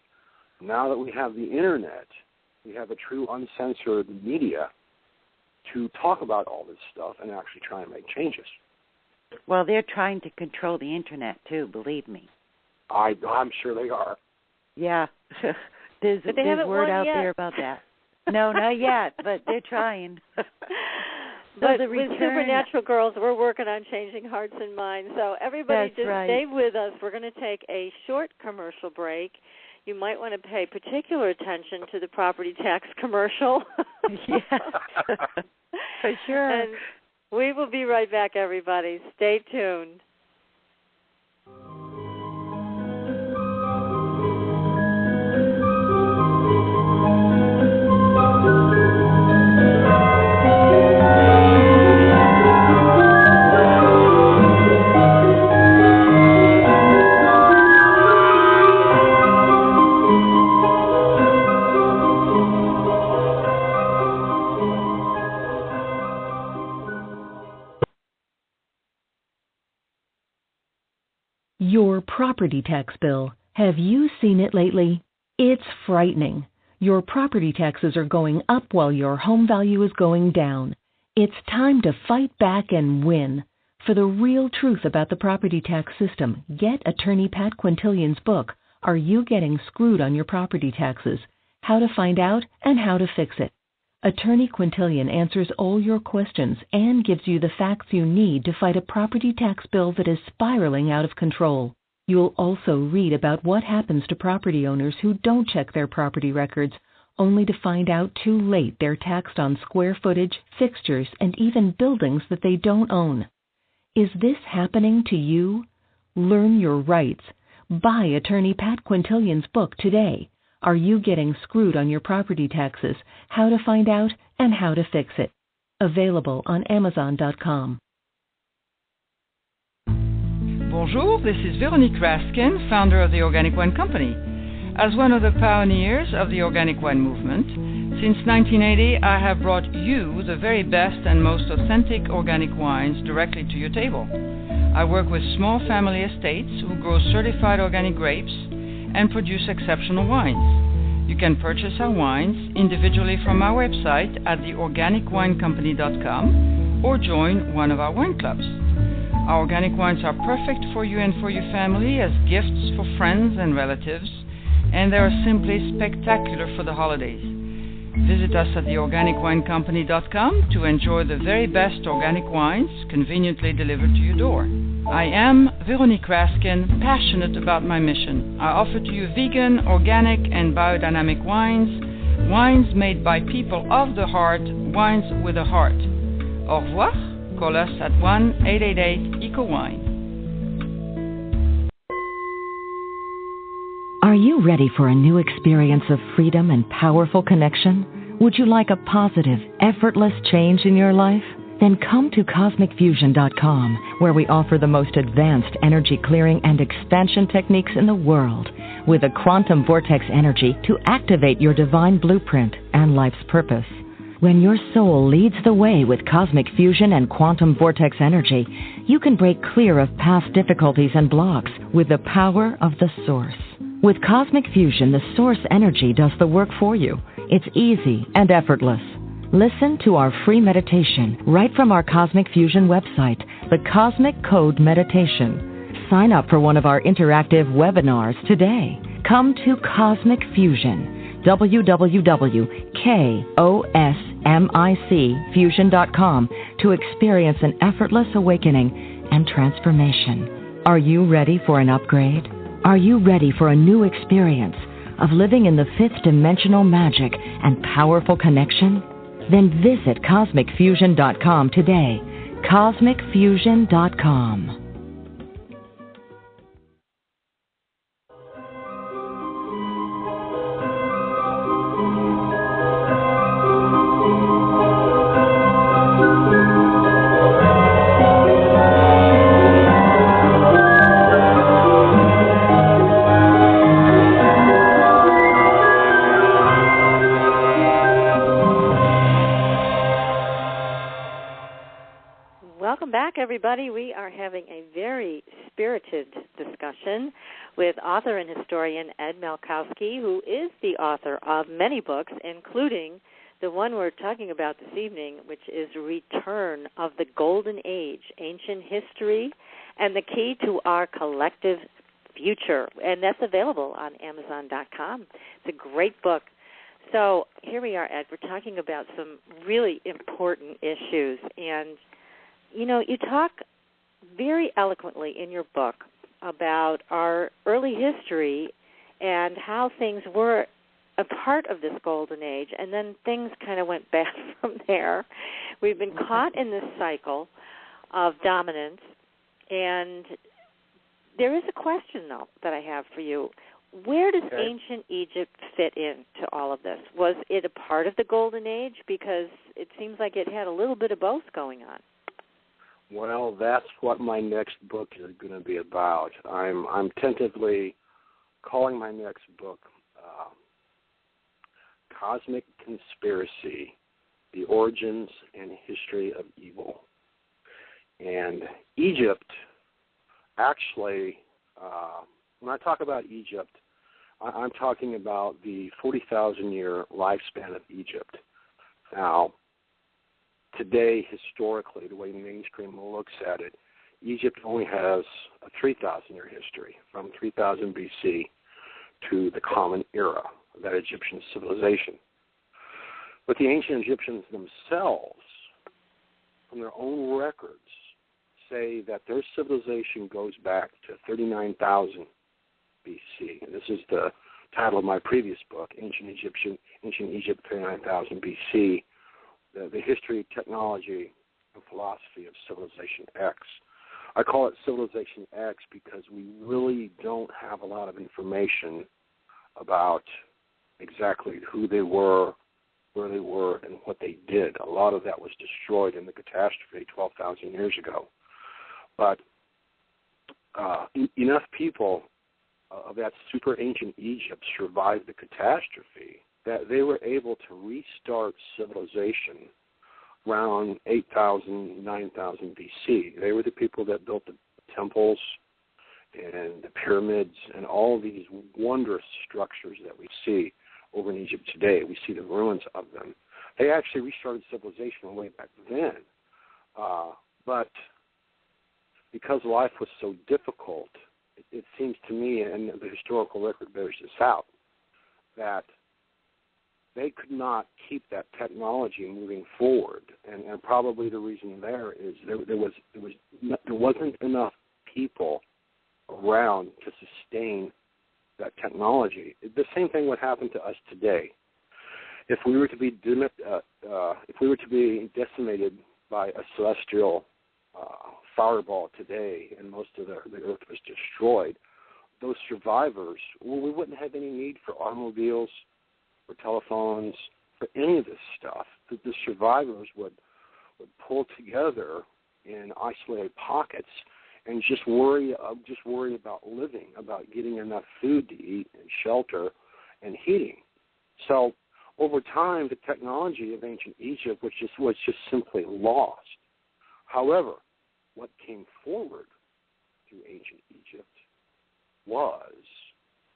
Now that we have the Internet, we have a true uncensored media to talk about all this stuff and actually try and make changes. Well, they're trying to control the Internet, too, believe me. I'm sure they are. Yeah. There's word out there about that. No, not yet, but they're trying. But with Supernatural Girls, we're working on changing hearts and minds. So everybody stay with us. We're going to take a short commercial break. You might want to pay particular attention to the property tax commercial. Yes, for sure. And we will be right back, everybody. Stay tuned. Your property tax bill. Have you seen it lately? It's frightening. Your property taxes are going up while your home value is going down. It's time to fight back and win. For the real truth about the property tax system, get attorney Pat Quintilian's book, Are You Getting Screwed on Your Property Taxes? How to Find Out and How to Fix It. Attorney Quintilian answers all your questions and gives you the facts you need to fight a property tax bill that is spiraling out of control. You'll also read about what happens to property owners who don't check their property records, only to find out too late they're taxed on square footage, fixtures, and even buildings that they don't own. Is this happening to you? Learn your rights. Buy attorney Pat Quintilian's book today. Are You Getting Screwed on Your Property Taxes? How to Find Out and How to Fix It. Available on Amazon.com. Bonjour, this is Veronique Raskin, founder of the Organic Wine Company. As one of the pioneers of the organic wine movement, since 1980 I have brought you the very best and most authentic organic wines directly to your table. I work with small family estates who grow certified organic grapes and produce exceptional wines. You can purchase our wines individually from our website at theorganicwinecompany.com or join one of our wine clubs. Our organic wines are perfect for you and for your family as gifts for friends and relatives, and they are simply spectacular for the holidays. Visit us at theorganicwinecompany.com to enjoy the very best organic wines conveniently delivered to your door. I am Veronique Raskin, passionate about my mission. I offer to you vegan, organic, and biodynamic wines made by people of the heart, wines with a heart. Au revoir. Call us at 1-888-ECO-WINE. Are you ready for a new experience of freedom and powerful connection? Would you like a positive, effortless change in your life? Then come to CosmicFusion.com, where we offer the most advanced energy clearing and expansion techniques in the world, with a quantum vortex energy to activate your divine blueprint and life's purpose. When your soul leads the way with cosmic fusion and quantum vortex energy, you can break clear of past difficulties and blocks with the power of the source. With cosmic fusion, the source energy does the work for you. It's easy and effortless. Listen to our free meditation right from our Cosmic Fusion website, the Cosmic Code Meditation. Sign up for one of our interactive webinars today. Come to Cosmic Fusion, www.KOSMICfusion.com, to experience an effortless awakening and transformation. Are you ready for an upgrade? Are you ready for a new experience of living in the fifth dimensional magic and powerful connection? Then visit CosmicFusion.com today. CosmicFusion.com. Everybody, we are having a very spirited discussion with author and historian Ed Malkowski, who is the author of many books, including the one we're talking about this evening, which is Return of the Golden Age, Ancient History and the Key to Our Collective Future. And that's available on Amazon.com. It's a great book. So here we are, Ed. We're talking about some really important issues. And you know, you talk very eloquently in your book about our early history and how things were a part of this golden age, and then things kind of went bad from there. We've been caught in this cycle of dominance, and there is a question, though, that I have for you. Where does ancient Egypt fit into all of this? Was it a part of the golden age? Because it seems like it had a little bit of both going on. Well, that's what my next book is going to be about. I'm tentatively calling my next book Cosmic Conspiracy, The Origins and History of Evil. And Egypt, actually, when I talk about Egypt, I'm talking about the 40,000-year lifespan of Egypt. Now, today, historically, the way mainstream looks at it, Egypt only has a 3,000-year history, from 3000 BC to the Common Era of that Egyptian civilization. But the ancient Egyptians themselves, from their own records, say that their civilization goes back to 39,000 BC. And this is the title of my previous book, Ancient Egypt, 39,000 BC. The history, technology, and philosophy of Civilization X. I call it Civilization X because we really don't have a lot of information about exactly who they were, where they were, and what they did. A lot of that was destroyed in the catastrophe 12,000 years ago. But enough people of that super ancient Egypt survived the catastrophe that they were able to restart civilization around 8,000, 9,000 BC. They were the people that built the temples and the pyramids and all these wondrous structures that we see over in Egypt today. We see the ruins of them. They actually restarted civilization way back then. But because life was so difficult, it seems to me, and the historical record bears this out, that they could not keep that technology moving forward, and probably the reason there is there wasn't enough people around to sustain that technology. The same thing would happen to us today. If we were to be decimated by a celestial fireball today, and most of the Earth was destroyed, those survivors, well, we wouldn't have any need for automobiles, for telephones, for any of this stuff. The survivors would pull together in isolated pockets and just worry about living, about getting enough food to eat and shelter and heating. So over time, the technology of ancient Egypt was just simply lost. However, what came forward through ancient Egypt was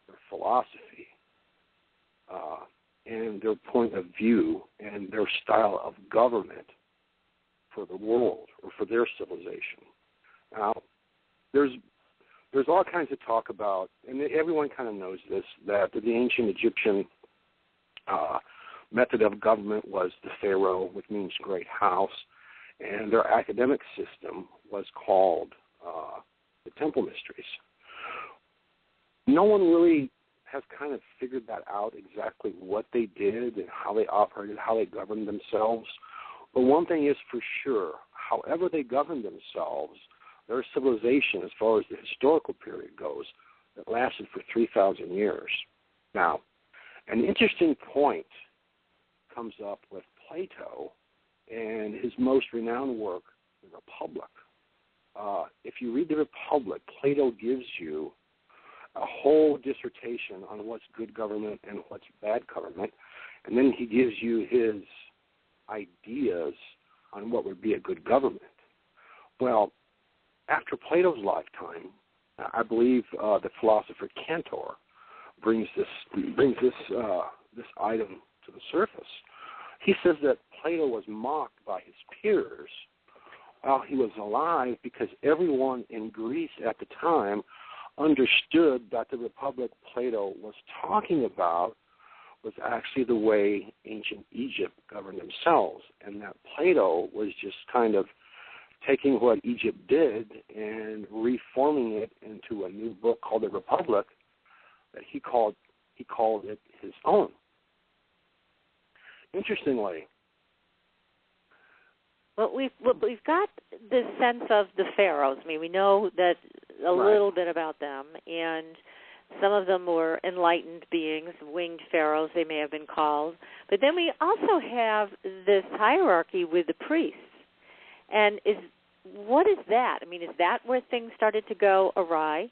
their philosophy and their point of view and their style of government for the world or for their civilization. Now, there's all kinds of talk about, and everyone kind of knows this, that the ancient Egyptian method of government was the pharaoh, which means great house, and their academic system was called the Temple Mysteries. No one really has kind of figured that out exactly what they did and how they operated, how they governed themselves. But one thing is for sure, however they governed themselves, their civilization, as far as the historical period goes, that lasted for 3,000 years. Now, an interesting point comes up with Plato and his most renowned work, The Republic. If you read The Republic, Plato gives you a whole dissertation on what's good government and what's bad government, and then he gives you his ideas on what would be a good government. Well, after Plato's lifetime, I believe the philosopher Cantor brings this item to the surface. He says that Plato was mocked by his peers while he was alive because everyone in Greece at the time understood that the Republic Plato was talking about was actually the way ancient Egypt governed themselves, and that Plato was just kind of taking what Egypt did and reforming it into a new book called The Republic that he called it his own. Interestingly, well, we've got this sense of the pharaohs. I mean, we know that a little bit about them, and some of them were enlightened beings, winged pharaohs they may have been called. But then we also have this hierarchy with the priests. And what is that? I mean, is that where things started to go awry?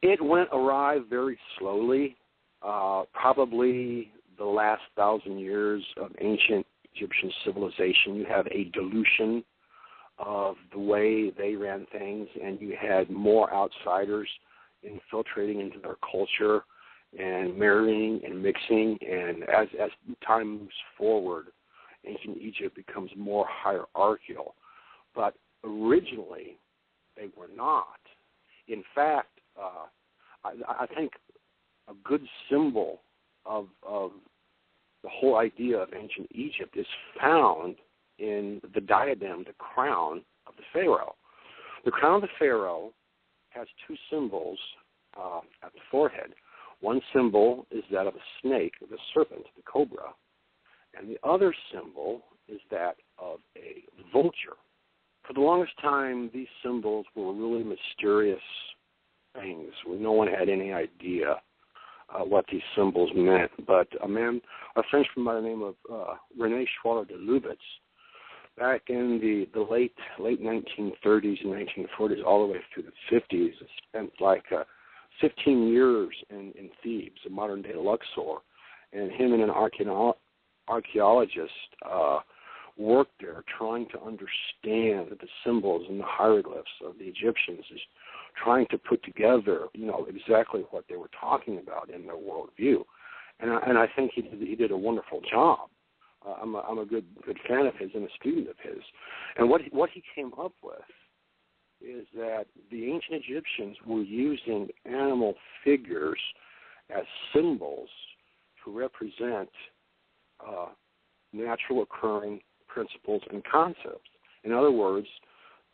It went awry very slowly. Probably the last 1,000 years of ancient Egyptian civilization, you have a dilution of the way they ran things, and you had more outsiders infiltrating into their culture and marrying and mixing. And as time moves forward, ancient Egypt becomes more hierarchical. But originally, they were not. In fact, I think a good symbol of the whole idea of ancient Egypt is found in the diadem, the crown of the pharaoh. The crown of the pharaoh has two symbols at the forehead. One symbol is that of a snake, of a serpent, the cobra, and the other symbol is that of a vulture. For the longest time, these symbols were really mysterious things. No one had any idea what these symbols meant. But a Frenchman by the name of René Schwaller de Lubitz, back in the late 1930s and 1940s, all the way through the 50s, spent like 15 years in Thebes, a modern-day Luxor, and him and an archaeologist worked there trying to understand the symbols and the hieroglyphs of the Egyptians, is trying to put together, exactly what they were talking about in their worldview. And I think he did a wonderful job. I'm a good fan of his and a student of his. And what he came up with is that the ancient Egyptians were using animal figures as symbols to represent natural occurring principles and concepts. In other words,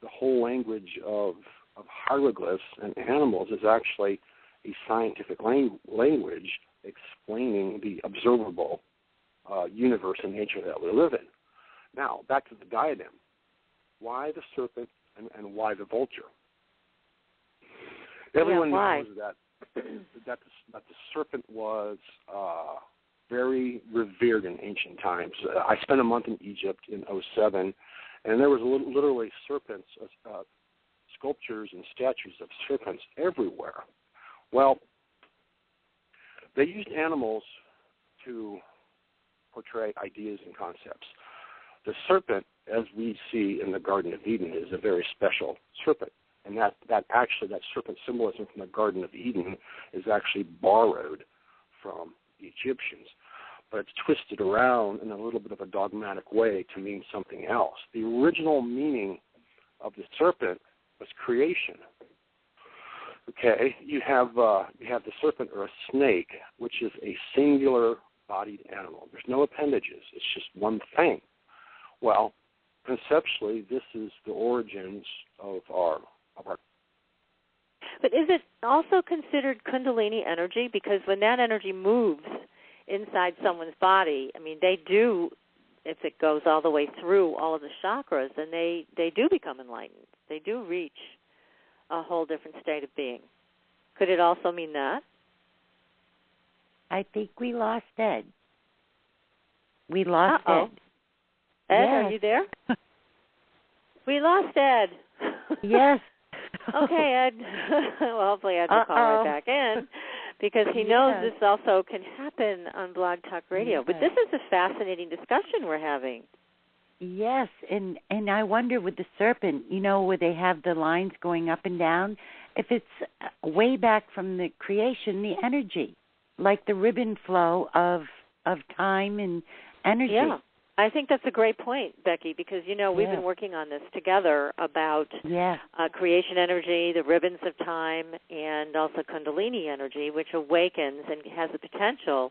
the whole language of hieroglyphs and animals is actually a scientific language explaining the observable universe and nature that we live in. Now, back to the diadem. Why the serpent and why the vulture? Everyone knows that the serpent was very revered in ancient times. I spent a month in Egypt in 2007, and there was literally serpents, sculptures and statues of serpents everywhere. Well, they used animals to portray ideas and concepts. The serpent, as we see in the Garden of Eden, is a very special serpent. And that serpent symbolism from the Garden of Eden is actually borrowed from the Egyptians. But it's twisted around in a little bit of a dogmatic way to mean something else. The original meaning of the serpent was creation. Okay, you have the serpent or a snake, which is a singular-bodied animal. There's no appendages. It's just one thing. Well, conceptually, this is the origins of our. But is it also considered Kundalini energy? Because when that energy moves inside someone's body, I mean, they do, if it goes all the way through all of the chakras, then they do become enlightened. They do reach a whole different state of being. Could it also mean that? I think we lost Ed. We lost Ed. Ed, yes. Are you there? We lost Ed. Yes. Okay, Ed. Well, hopefully Ed will call right back in, because he knows this also can happen on Blog Talk Radio. Yes. But this is a fascinating discussion we're having. Yes, and I wonder with the serpent, where they have the lines going up and down, if it's way back from the creation, the energy, like the ribbon flow of time and energy. Yeah. I think that's a great point, Becky, because, we've been working on this together about creation energy, the ribbons of time, and also Kundalini energy, which awakens and has the potential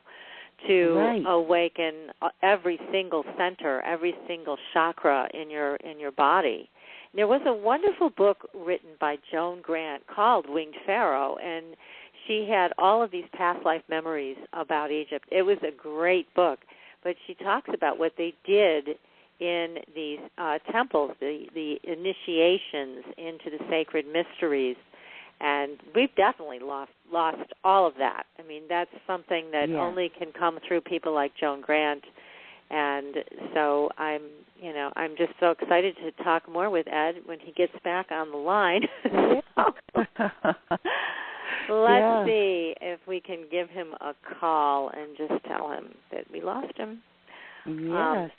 to awaken every single center, every single chakra in your body. There was a wonderful book written by Joan Grant called Winged Pharaoh, and she had all of these past life memories about Egypt. It was a great book. But she talks about what they did in these temples, the initiations into the sacred mysteries, and we've definitely lost all of that. I mean, that's something that only can come through people like Joan Grant, and so I'm just so excited to talk more with Ed when he gets back on the line. Let's see if we can give him a call and just tell him that we lost him. Yes.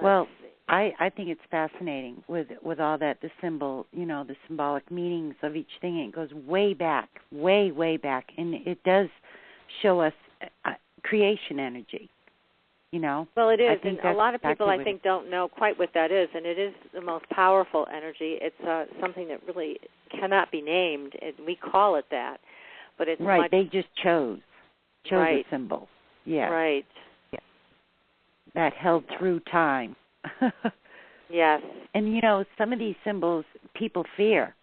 Well, I think it's fascinating with all that, the symbol, the symbolic meanings of each thing. It goes way back, way, way back, and it does show us creation energy. Well, it is, and a lot of people, I think, don't know quite what that is, and it is the most powerful energy. It's something that really cannot be named. We call it that, but it's right. They just chose a symbol. Yeah. Right. Yeah. That held through time. Yes. And some of these symbols people fear.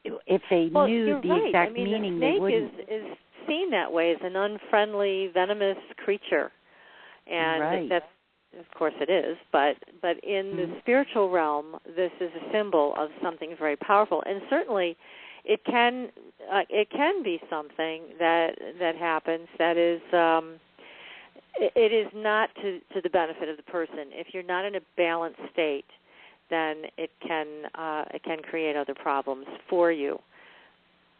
If they knew the exact meaning, they wouldn't. The snake is seen that way as an unfriendly, venomous creature. And that's, of course it is, but in the spiritual realm, this is a symbol of something very powerful, and certainly it can be something that happens that is it is not to the benefit of the person. If you're not in a balanced state, then it can create other problems for you.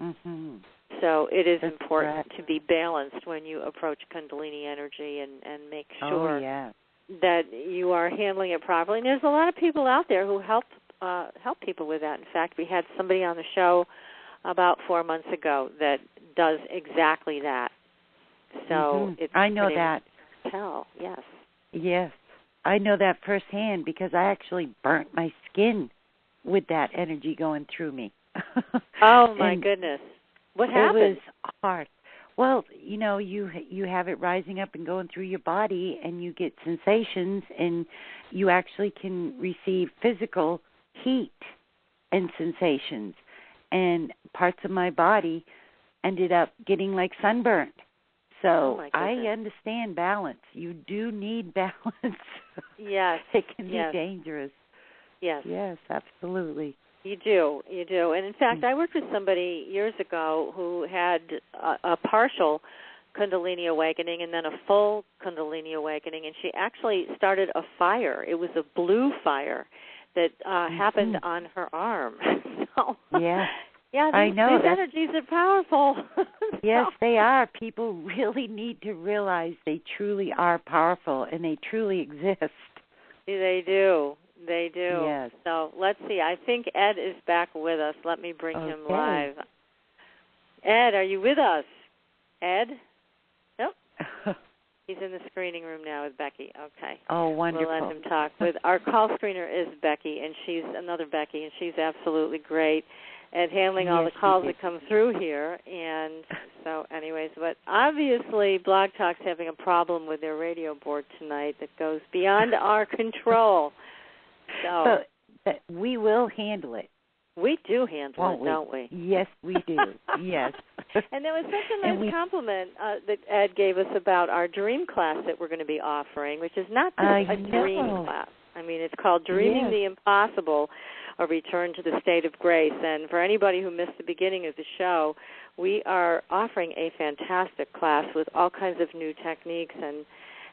Mm-hmm. So it is important to be balanced when you approach Kundalini energy and make sure that you are handling it properly. And there's a lot of people out there who help people with that. In fact, we had somebody on the show about 4 months ago that does exactly that. So I know that. Yes, I know that firsthand because I actually burnt my skin with that energy going through me. Oh my goodness. What happened? It was hard. Well, you have it rising up and going through your body, and you get sensations, and you actually can receive physical heat and sensations. And parts of my body ended up getting like sunburned. So I understand balance. You do need balance. Yes. It can be dangerous. Yes. Yes, absolutely. You do. And in fact, I worked with somebody years ago who had a partial Kundalini awakening and then a full Kundalini awakening, and she actually started a fire. It was a blue fire that happened on her arm. So, I know. These energies are powerful. Yes, they are. People really need to realize they truly are powerful, and they truly exist. They do. Yes. So let's see. I think Ed is back with us. Let me bring him live. Ed, are you with us? Ed? Nope. He's in the screening room now with Becky. Okay. Oh, wonderful. We'll let him talk. Our call screener is Becky, and she's another Becky, and she's absolutely great at handling all the calls that come through here. And so anyways, but obviously Blog Talk's having a problem with their radio board tonight that goes beyond our control. So but we will handle it. We do handle it, don't we? Yes, we do. Yes. And there was such a nice compliment that Ed gave us about our dream class that we're going to be offering, which is not just a dream class. I mean, it's called Dreaming the Impossible, a Return to the State of Grace. And for anybody who missed the beginning of the show, we are offering a fantastic class with all kinds of new techniques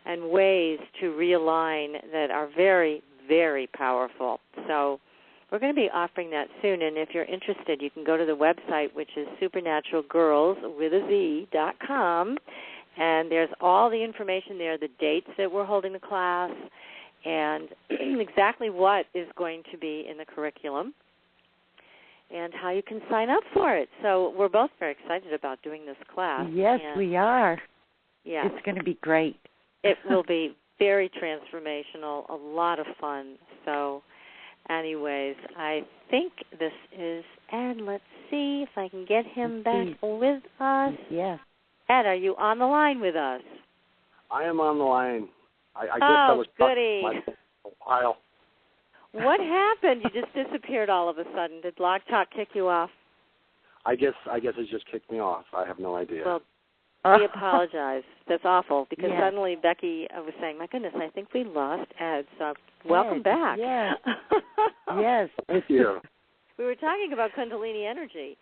and ways to realign that are very, very powerful. So we're going to be offering that soon, and if you're interested, you can go to the website, which is supernaturalgirls.com, and there's all the information there, the dates that we're holding the class, and exactly what is going to be in the curriculum, and how you can sign up for it. So we're both very excited about doing this class. Yes, we are. Yeah. It's going to be great. It will be very transformational, a lot of fun. So anyways, I think this is Ed. Let's see if I can get him back with us. Yes. Ed, are you on the line with us? I am on the line. I guess I was goody. My pile. What happened? You just disappeared all of a sudden. Did Blog Talk kick you off? I guess it just kicked me off. I have no idea. Well, we apologize. That's awful, because suddenly Becky was saying, my goodness, I think we lost Ed. So welcome back. Yes. Yes. Thank you. We were talking about Kundalini energy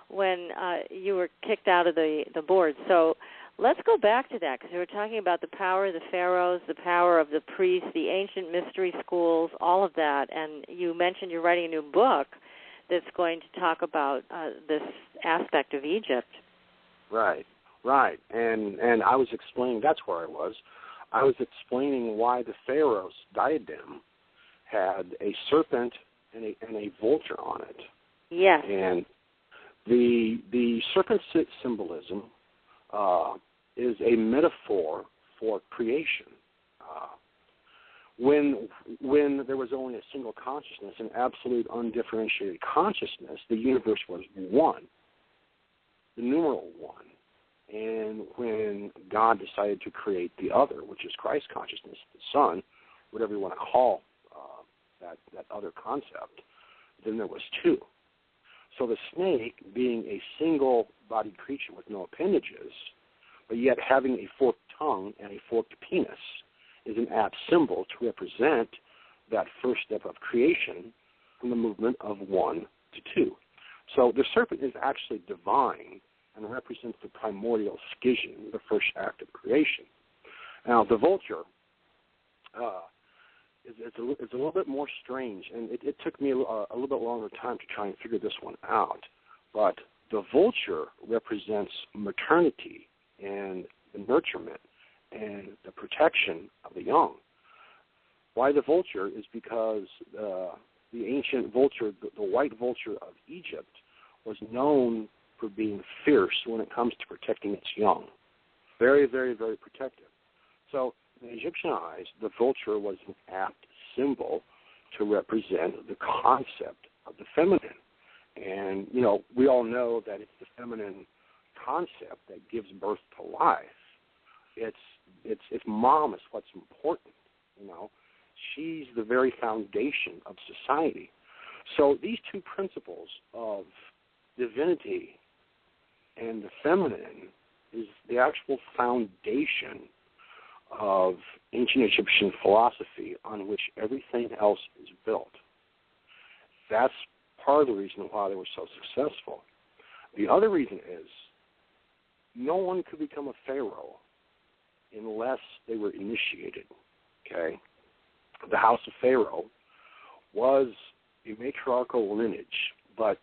when you were kicked out of the board. So let's go back to that, because we were talking about the power of the pharaohs, the power of the priests, the ancient mystery schools, all of that. And you mentioned you're writing a new book that's going to talk about this aspect of Egypt. Right. And I was explaining, that's where I was explaining why the pharaoh's diadem had a serpent and a vulture on it. Yes. And the serpent symbolism is a metaphor for creation. When there was only a single consciousness, an absolute undifferentiated consciousness, the universe was one, the numeral one. And when God decided to create the other, which is Christ consciousness, the Son, whatever you want to call that other concept, then there was two. So the snake, being a single-bodied creature with no appendages, but yet having a forked tongue and a forked penis, is an apt symbol to represent that first step of creation from the movement of one to two. So the serpent is actually divine and represents the primordial schism, the first act of creation. Now, the vulture is a little bit more strange, and it took me a little bit longer time to try and figure this one out. But the vulture represents maternity and the nurturement and the protection of the young. Why the vulture is because the ancient vulture, the white vulture of Egypt, was known for being fierce when it comes to protecting its young. Very, very, very protective. So in Egyptian eyes, the vulture was an apt symbol to represent the concept of the feminine. And, we all know that it's the feminine concept that gives birth to life. It's mom is what's important, She's the very foundation of society. So these two principles of divinity and the feminine is the actual foundation of ancient Egyptian philosophy on which everything else is built. That's part of the reason why they were so successful. The other reason is no one could become a pharaoh unless they were initiated, okay? The House of Pharaoh was a matriarchal lineage, but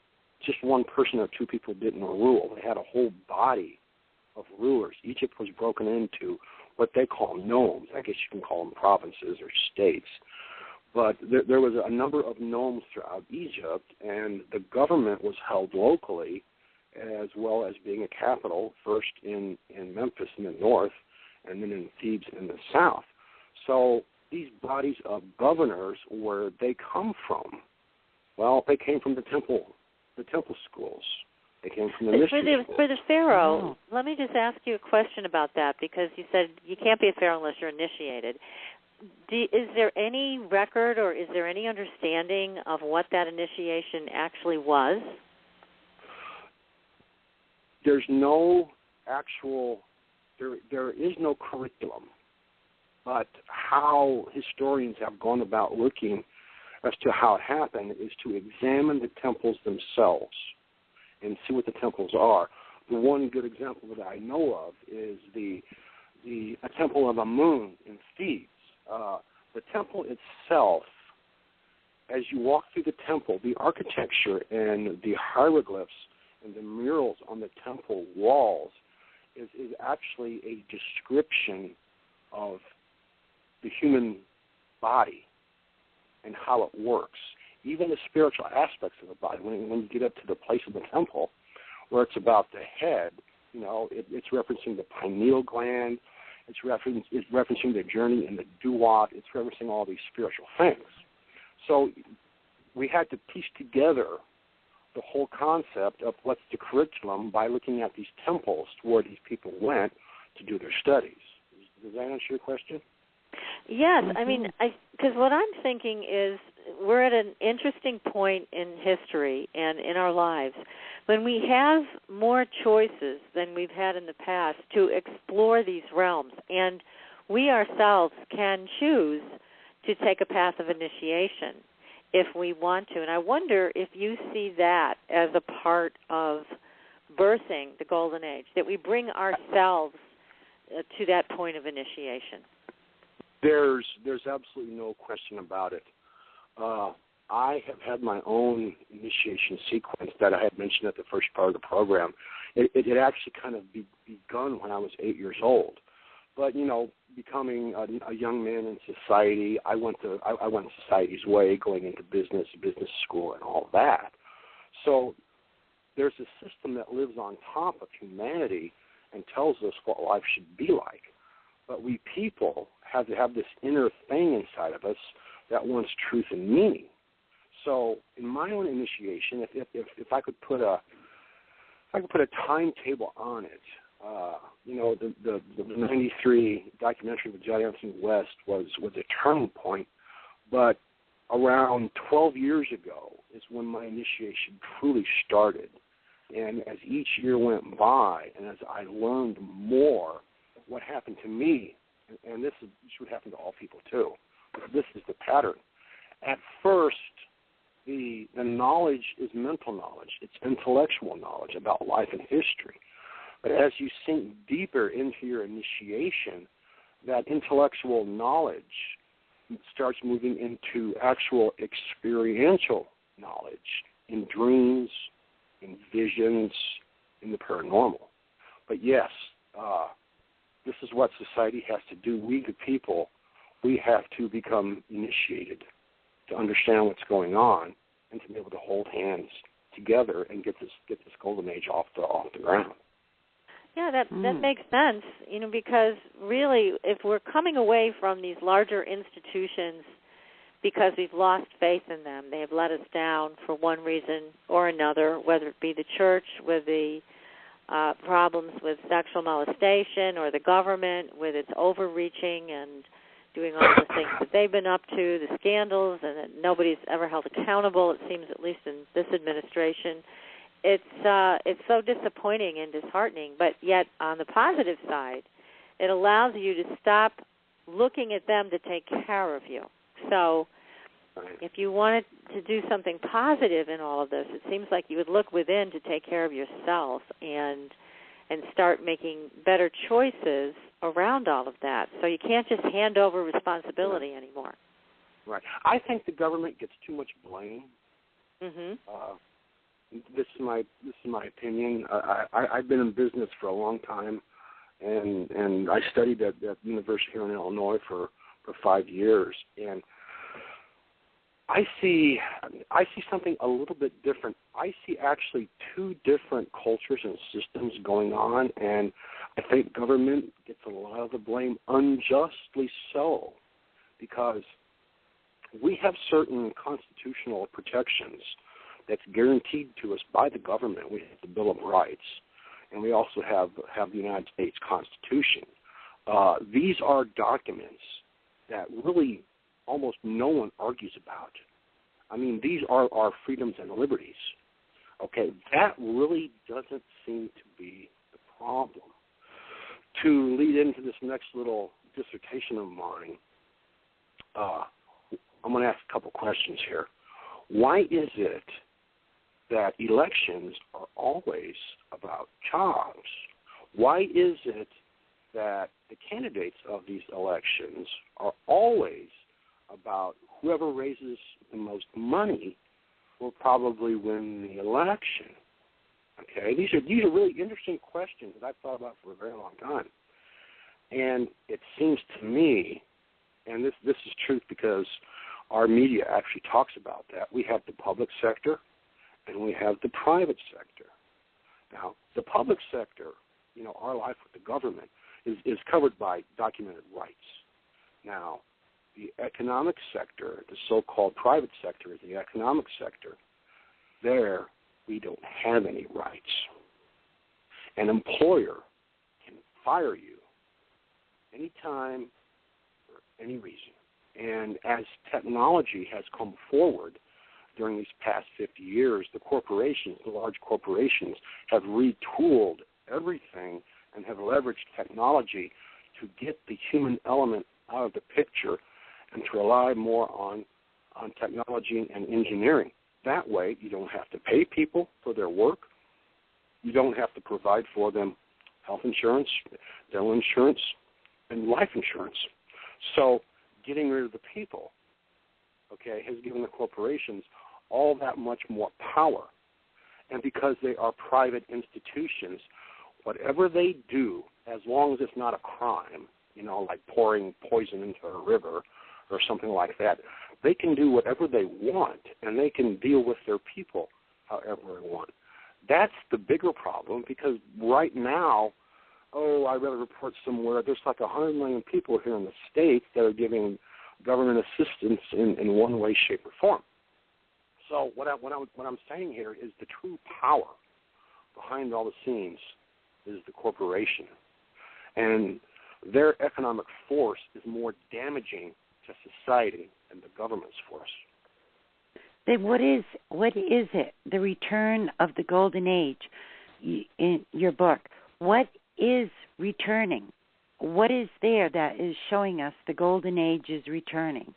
just one person or two people didn't rule. They had a whole body of rulers. Egypt was broken into what they call nomes. I guess you can call them provinces or states. But there was a number of nomes throughout Egypt, and the government was held locally as well as being a capital, first in Memphis in the north and then in Thebes in the south. So these bodies of governors, where they come from, well, they came from the temple schools. They came from the mystery schools. For the pharaoh, let me just ask you a question about that, because you said you can't be a pharaoh unless you're initiated. Is there any record or is there any understanding of what that initiation actually was? There's no actual, there is no curriculum, but how historians have gone about looking as to how it happened is to examine the temples themselves and see what the temples are. The one good example that I know of is a temple of Amun in Thebes. The temple itself, as you walk through the temple, the architecture and the hieroglyphs and the murals on the temple walls is actually a description of the human body and how it works. Even the spiritual aspects of the body. When you get up to the place of the temple where it's about the head, it's referencing the pineal gland. It's referencing the journey in the duat. It's referencing all these spiritual things. So we had to piece together the whole concept of what's the curriculum by looking at these temples to where these people went to do their studies. Does that answer your question? Yes. I mean, because what I'm thinking is we're at an interesting point in history and in our lives when we have more choices than we've had in the past to explore these realms, and we ourselves can choose to take a path of initiation if we want to. And I wonder if you see that as a part of birthing the Golden Age, that we bring ourselves to that point of initiation. There's absolutely no question about it. I have had my own initiation sequence that I had mentioned at the first part of the program. It had actually kind of begun when I was 8 years old. But, becoming a young man in society, I went society's way, going into business school, and all that. So there's a system that lives on top of humanity and tells us what life should be like. But we people have to have this inner thing inside of us that wants truth and meaning. So in my own initiation, if I could put a timetable on it, the 93 documentary with John Anthony West was a turning point, but around 12 years ago is when my initiation truly started. And as each year went by, and as I learned more, what happened to me, and this would happen to all people too, but this is the pattern. At first, the knowledge is mental knowledge. It's intellectual knowledge about life and history. But as you sink deeper into your initiation, that intellectual knowledge starts moving into actual experiential knowledge in dreams, in visions, in the paranormal. But yes, this is what society has to do. We, the people, we have to become initiated to understand what's going on and to be able to hold hands together and get this golden age off the ground. Yeah, that makes sense, because really if we're coming away from these larger institutions because we've lost faith in them, they have let us down for one reason or another, whether it be the church with the problems with sexual molestation or the government with its overreaching and doing all the things that they've been up to, the scandals, and that nobody's ever held accountable, it seems, at least in this administration. It's so disappointing and disheartening, but yet on the positive side, it allows you to stop looking at them to take care of you. So if you wanted to do something positive in all of this, it seems like you would look within to take care of yourself and start making better choices around all of that. So you can't just hand over responsibility anymore. Right. I think the government gets too much blame. Mm-hmm. This is my opinion. I've been in business for a long time, and I studied at university here in Illinois for 5 years, and I see something a little bit different. I see actually two different cultures and systems going on, and I think government gets a lot of the blame, unjustly so, because we have certain constitutional protections that's guaranteed to us by the government. We have the Bill of Rights, and we also have the United States Constitution. These are documents that really almost no one argues about. I mean, these are our freedoms and liberties. Okay, that really doesn't seem to be the problem. To lead into this next little dissertation of mine, I'm going to ask a couple questions here. Why is it that elections are always about jobs? Why is it that the candidates of these elections are always about whoever raises the most money will probably win the election? Okay, these are really interesting questions that I've thought about for a very long time. And it seems to me, and this is truth because our media actually talks about that, we have the public sector and we have the private sector. Now, the public sector, our life with the government, is covered by documented rights. Now, the economic sector, the so-called private sector, is the economic sector. There, we don't have any rights. An employer can fire you anytime for any reason. And as technology has come forward during these past 50 years, the large corporations, have retooled everything and have leveraged technology to get the human element out of the picture and to rely more on technology and engineering. That way, you don't have to pay people for their work. You don't have to provide for them health insurance, dental insurance, and life insurance. So getting rid of the people, has given the corporations all that much more power. And because they are private institutions, whatever they do, as long as it's not a crime, like pouring poison into a river or something like that, they can do whatever they want, and they can deal with their people however they want. That's the bigger problem, because right now, I read a report somewhere, there's like 100 million people here in the States that are giving government assistance in one way, shape, or form. So what I'm saying here is the true power behind all the scenes is the corporation. And their economic force is more damaging to society than the government's force. Then what is it? The return of the golden age in your book. What is returning? What is there that is showing us the golden age is returning?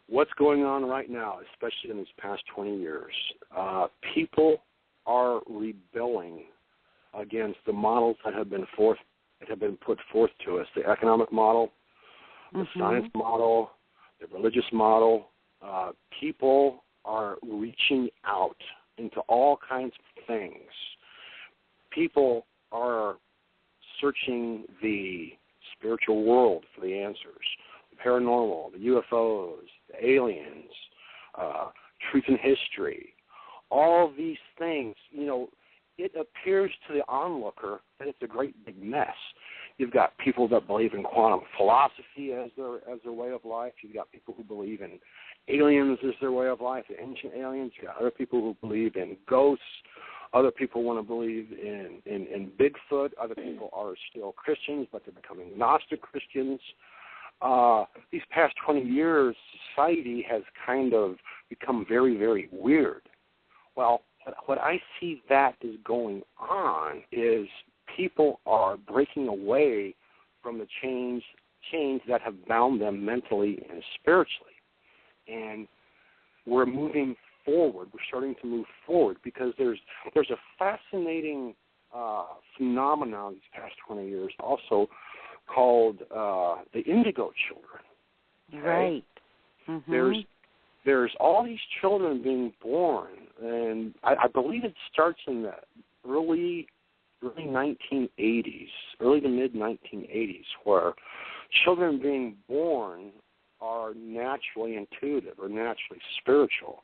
What's going on right now, especially in these past 20 years, people are rebelling against the models that have been put forth to us: the economic model, the science model, the religious model. People are reaching out into all kinds of things. People are searching the spiritual world for the answers: the paranormal, the UFOs, the aliens, truth in history. All of these things, it appears to the onlooker that it's a great big mess. You've got people that believe in quantum philosophy as their way of life. You've got people who believe in aliens as their way of life, the ancient aliens. You've got other people who believe in ghosts. Other people want to believe in Bigfoot. Other people are still Christians, but they're becoming Gnostic Christians. These past 20 years, society has kind of become very, very weird. Well, what I see that is going on is people are breaking away from the chains that have bound them mentally and spiritually. And we're moving forward. We're starting to move forward because there's a fascinating phenomenon these past 20 years also called the indigo children. Okay? Right. Mm-hmm. There's all these children being born, and I believe it starts in the early 1980s, early to mid 1980s, where children being born are naturally intuitive or naturally spiritual.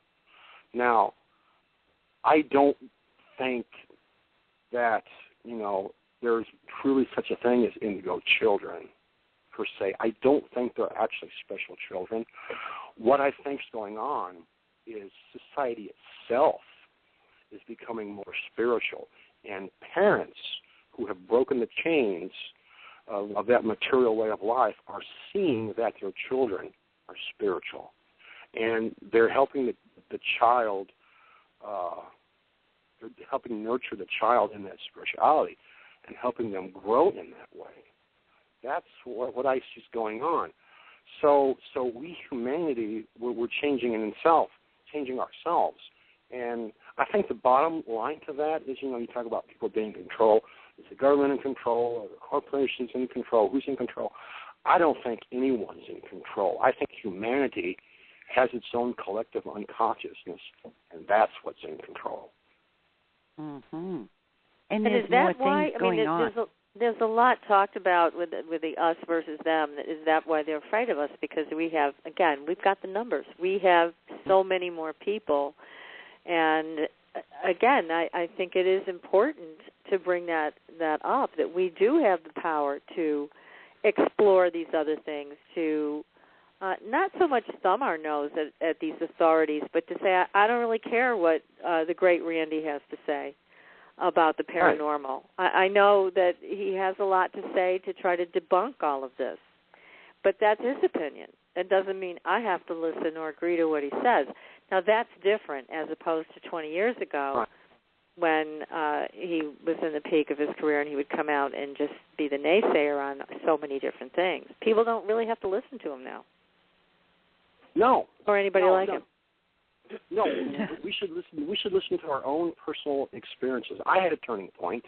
Now, I don't think that, there's truly such a thing as indigo children, per se. I don't think they're actually special children. What I think is going on is society itself is becoming more spiritual, and parents who have broken the chains of that material way of life are seeing that their children are spiritual, and they're helping the child, they're helping nurture the child in that spirituality and helping them grow in that way. That's what I see is going on. So we, humanity, we're changing ourselves. And I think the bottom line to that is, you talk about people being in control. Is the government in control? Are the corporations in control? Who's in control? I don't think anyone's in control. I think humanity has its own collective unconsciousness, and that's what's in control. Mm-hmm. And is that why? There's a lot talked about with the us versus them. Is that why they're afraid of us? Because we've got the numbers. We have so many more people, and again, I think it is important to bring that up, that we do have the power to explore these other things, to not so much thumb our nose at these authorities, but to say, I don't really care what the great Randy has to say about the paranormal. Right. I know that he has a lot to say to try to debunk all of this, but that's his opinion. That doesn't mean I have to listen or agree to what he says. Now, that's different as opposed to 20 years ago when he was in the peak of his career and he would come out and just be the naysayer on so many different things. People don't really have to listen to him now. No. Or anybody like him. No, we should listen. We should listen to our own personal experiences. I had a turning point.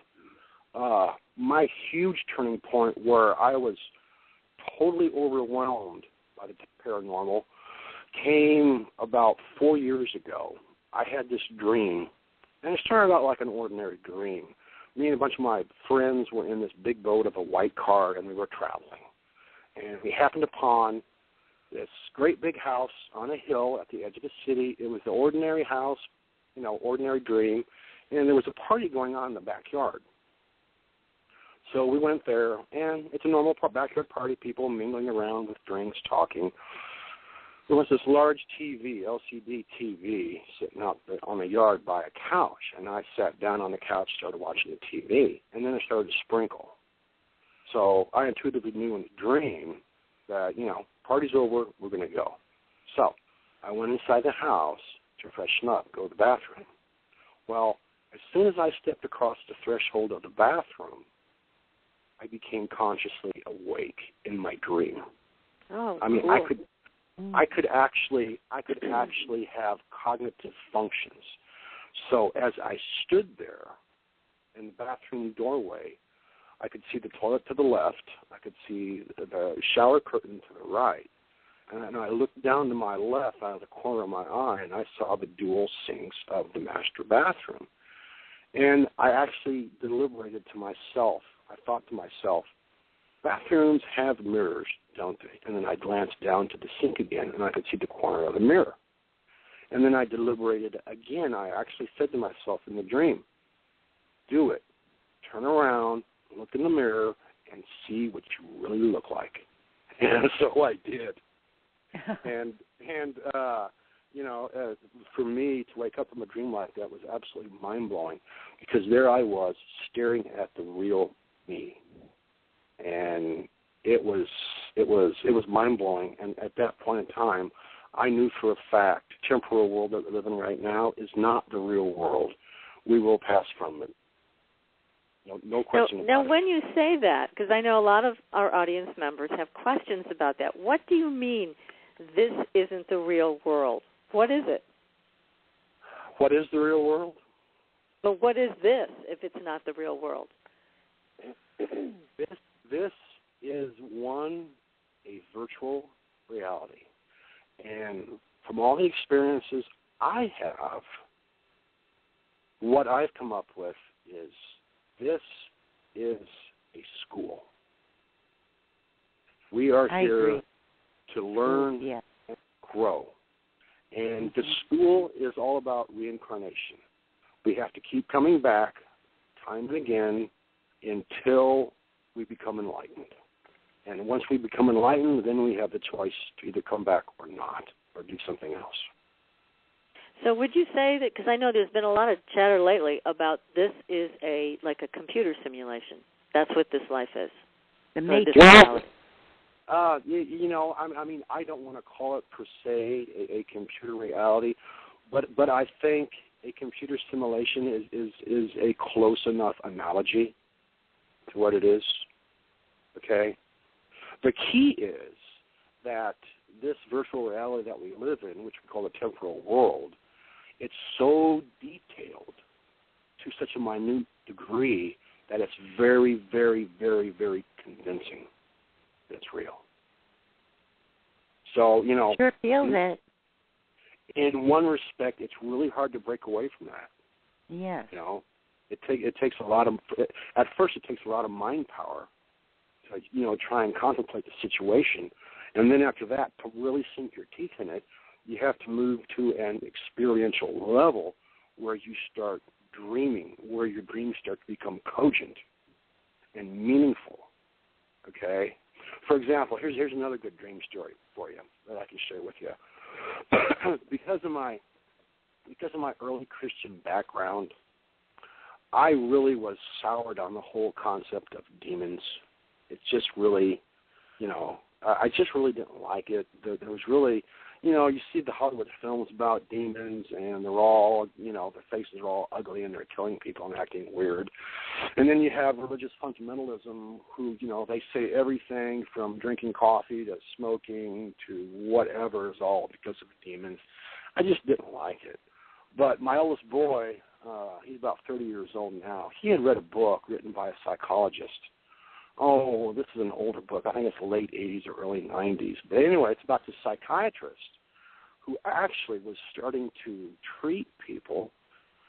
My huge turning point where I was totally overwhelmed by the paranormal came about 4 years ago. I had this dream, and it started out like an ordinary dream. Me and a bunch of my friends were in this big boat of a white car, and we were traveling. And we happened upon this great big house on a hill at the edge of the city. It was the ordinary house, ordinary dream, and there was a party going on in the backyard. So we went there, and it's a normal backyard party, people mingling around with drinks, talking. There was this large TV, LCD TV, sitting out on the yard by a couch, and I sat down on the couch, started watching the TV, and then it started to sprinkle. So I intuitively knew in the dream that, party's over, we're going to go. So I went inside the house to freshen up, go to the bathroom. Well, as soon as I stepped across the threshold of the bathroom, I became consciously awake in my dream. Oh, cool. I could actually have cognitive functions. So as I stood there in the bathroom doorway, I could see the toilet to the left. I could see the shower curtain to the right. And I looked down to my left out of the corner of my eye, and I saw the dual sinks of the master bathroom. And I actually deliberated to myself. I thought to myself, bathrooms have mirrors, don't they? And then I glanced down to the sink again, and I could see the corner of the mirror. And then I deliberated again. I actually said to myself in the dream, do it. Turn around, look in the mirror, and see what you really look like. And so I did. And for me to wake up from a dream like that was absolutely mind-blowing, because there I was staring at the real me, and it was mind-blowing. And at that point in time, I knew for a fact the temporal world that we live in right now is not the real world. We will pass from it. No question about it. Now, when you say that, because I know a lot of our audience members have questions about that, what do you mean this isn't the real world? What is it? What is the real world? But what is this if it's not the real world? This is a virtual reality. And from all the experiences I have, what I've come up with is this is a school. We are here to learn and grow. And the school is all about reincarnation. We have to keep coming back time and again until we become enlightened. And once we become enlightened, then we have the choice to either come back or not, or do something else. So would you say that, because I know there's been a lot of chatter lately about this is like a computer simulation. That's what this life is. The Matrix. I mean, I don't want to call it per se a computer reality, but I think a computer simulation is a close enough analogy to what it is. Okay? The key is that this virtual reality that we live in, which we call the temporal world, it's so detailed to such a minute degree that it's very, very, very, very convincing that it's real. So, Sure feels it. In one respect, it's really hard to break away from that. Yes. It takes a lot of, at first it takes a lot of mind power to, try and contemplate the situation. And then after that, to really sink your teeth in it, you have to move to an experiential level where you start dreaming, where your dreams start to become cogent and meaningful. Okay? For example, here's another good dream story for you that I can share with you. Because of my early Christian background, I really was soured on the whole concept of demons. It's just really, I just really didn't like it. There was really, you see the Hollywood films about demons, and they're all, their faces are all ugly, and they're killing people and acting weird. And then you have religious fundamentalism who, they say everything from drinking coffee to smoking to whatever is all because of demons. I just didn't like it. But my oldest boy, he's about 30 years old now, he had read a book written by a psychologist. Oh, this is an older book. I think it's the late 80s or early 90s. But anyway, it's about this psychiatrist who actually was starting to treat people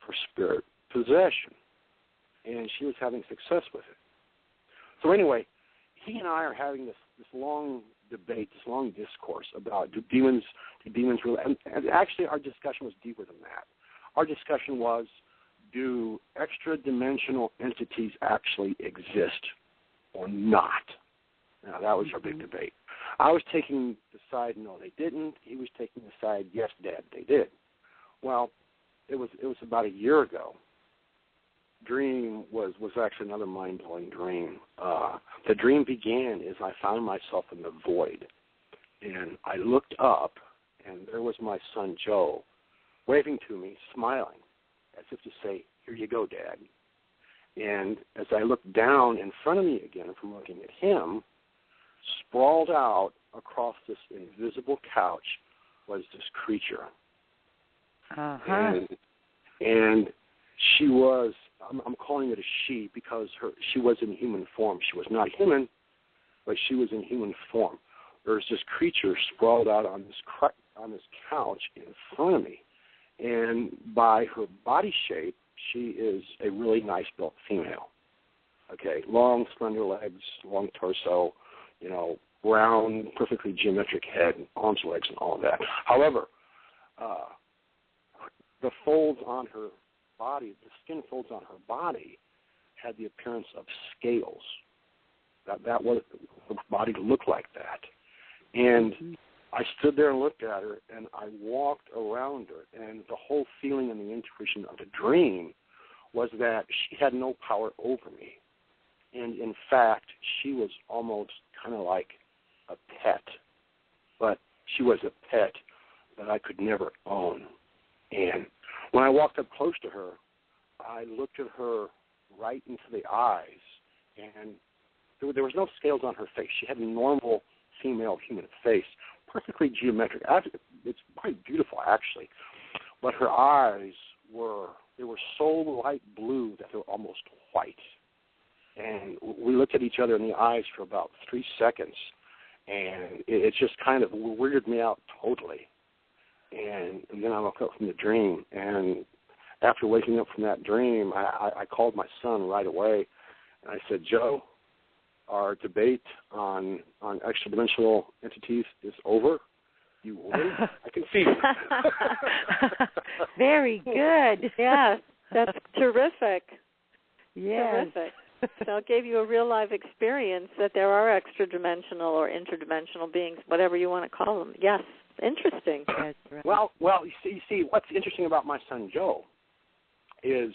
for spirit possession. And she was having success with it. So anyway, he and I are having this long debate, this long discourse about do demons really, and actually our discussion was deeper than that. Our discussion was, do extra-dimensional entities actually exist or not? Now, that was our big debate. I was taking the side, no, they didn't. He was taking the side, yes, Dad, they did. Well, it was about a year ago. Dream was actually another mind-blowing dream. The dream began as I found myself in the void, and I looked up, and there was my son, Joe, waving to me, smiling, as if to say, here you go, Dad. And as I looked down in front of me again from looking at him, sprawled out across this invisible couch was this creature. And she was, I'm calling it a she because she was in human form. She was not human, but she was in human form. There was this creature sprawled out on this couch in front of me. And by her body shape, she is a really nice-built female. Okay, long, slender legs, long torso, round, perfectly geometric head, arms, legs, and all of that. However, the folds on her body, the skin folds on her body, had the appearance of scales. That was the body looked like that. And I stood there and looked at her, and I walked around her, and the whole feeling and the intuition of the dream was that she had no power over me. And, in fact, she was almost kind of like a pet, but she was a pet that I could never own. And when I walked up close to her, I looked at her right into the eyes, and there was no scales on her face. She had a normal female human face, perfectly geometric. It's quite beautiful, actually. But her eyes were so light blue that they were almost white. And we looked at each other in the eyes for about 3 seconds, and it just kind of weirded me out totally. And then I woke up from the dream, and after waking up from that dream, I called my son right away, and I said, Joe, our debate on extra-dimensional entities is over. You win. I can see it. Very good. Yes, that's terrific. Yes. Terrific. So it gave you a real life experience that there are extra-dimensional or interdimensional beings, whatever you want to call them. Yes, interesting. That's right. Well, you see, what's interesting about my son Joe is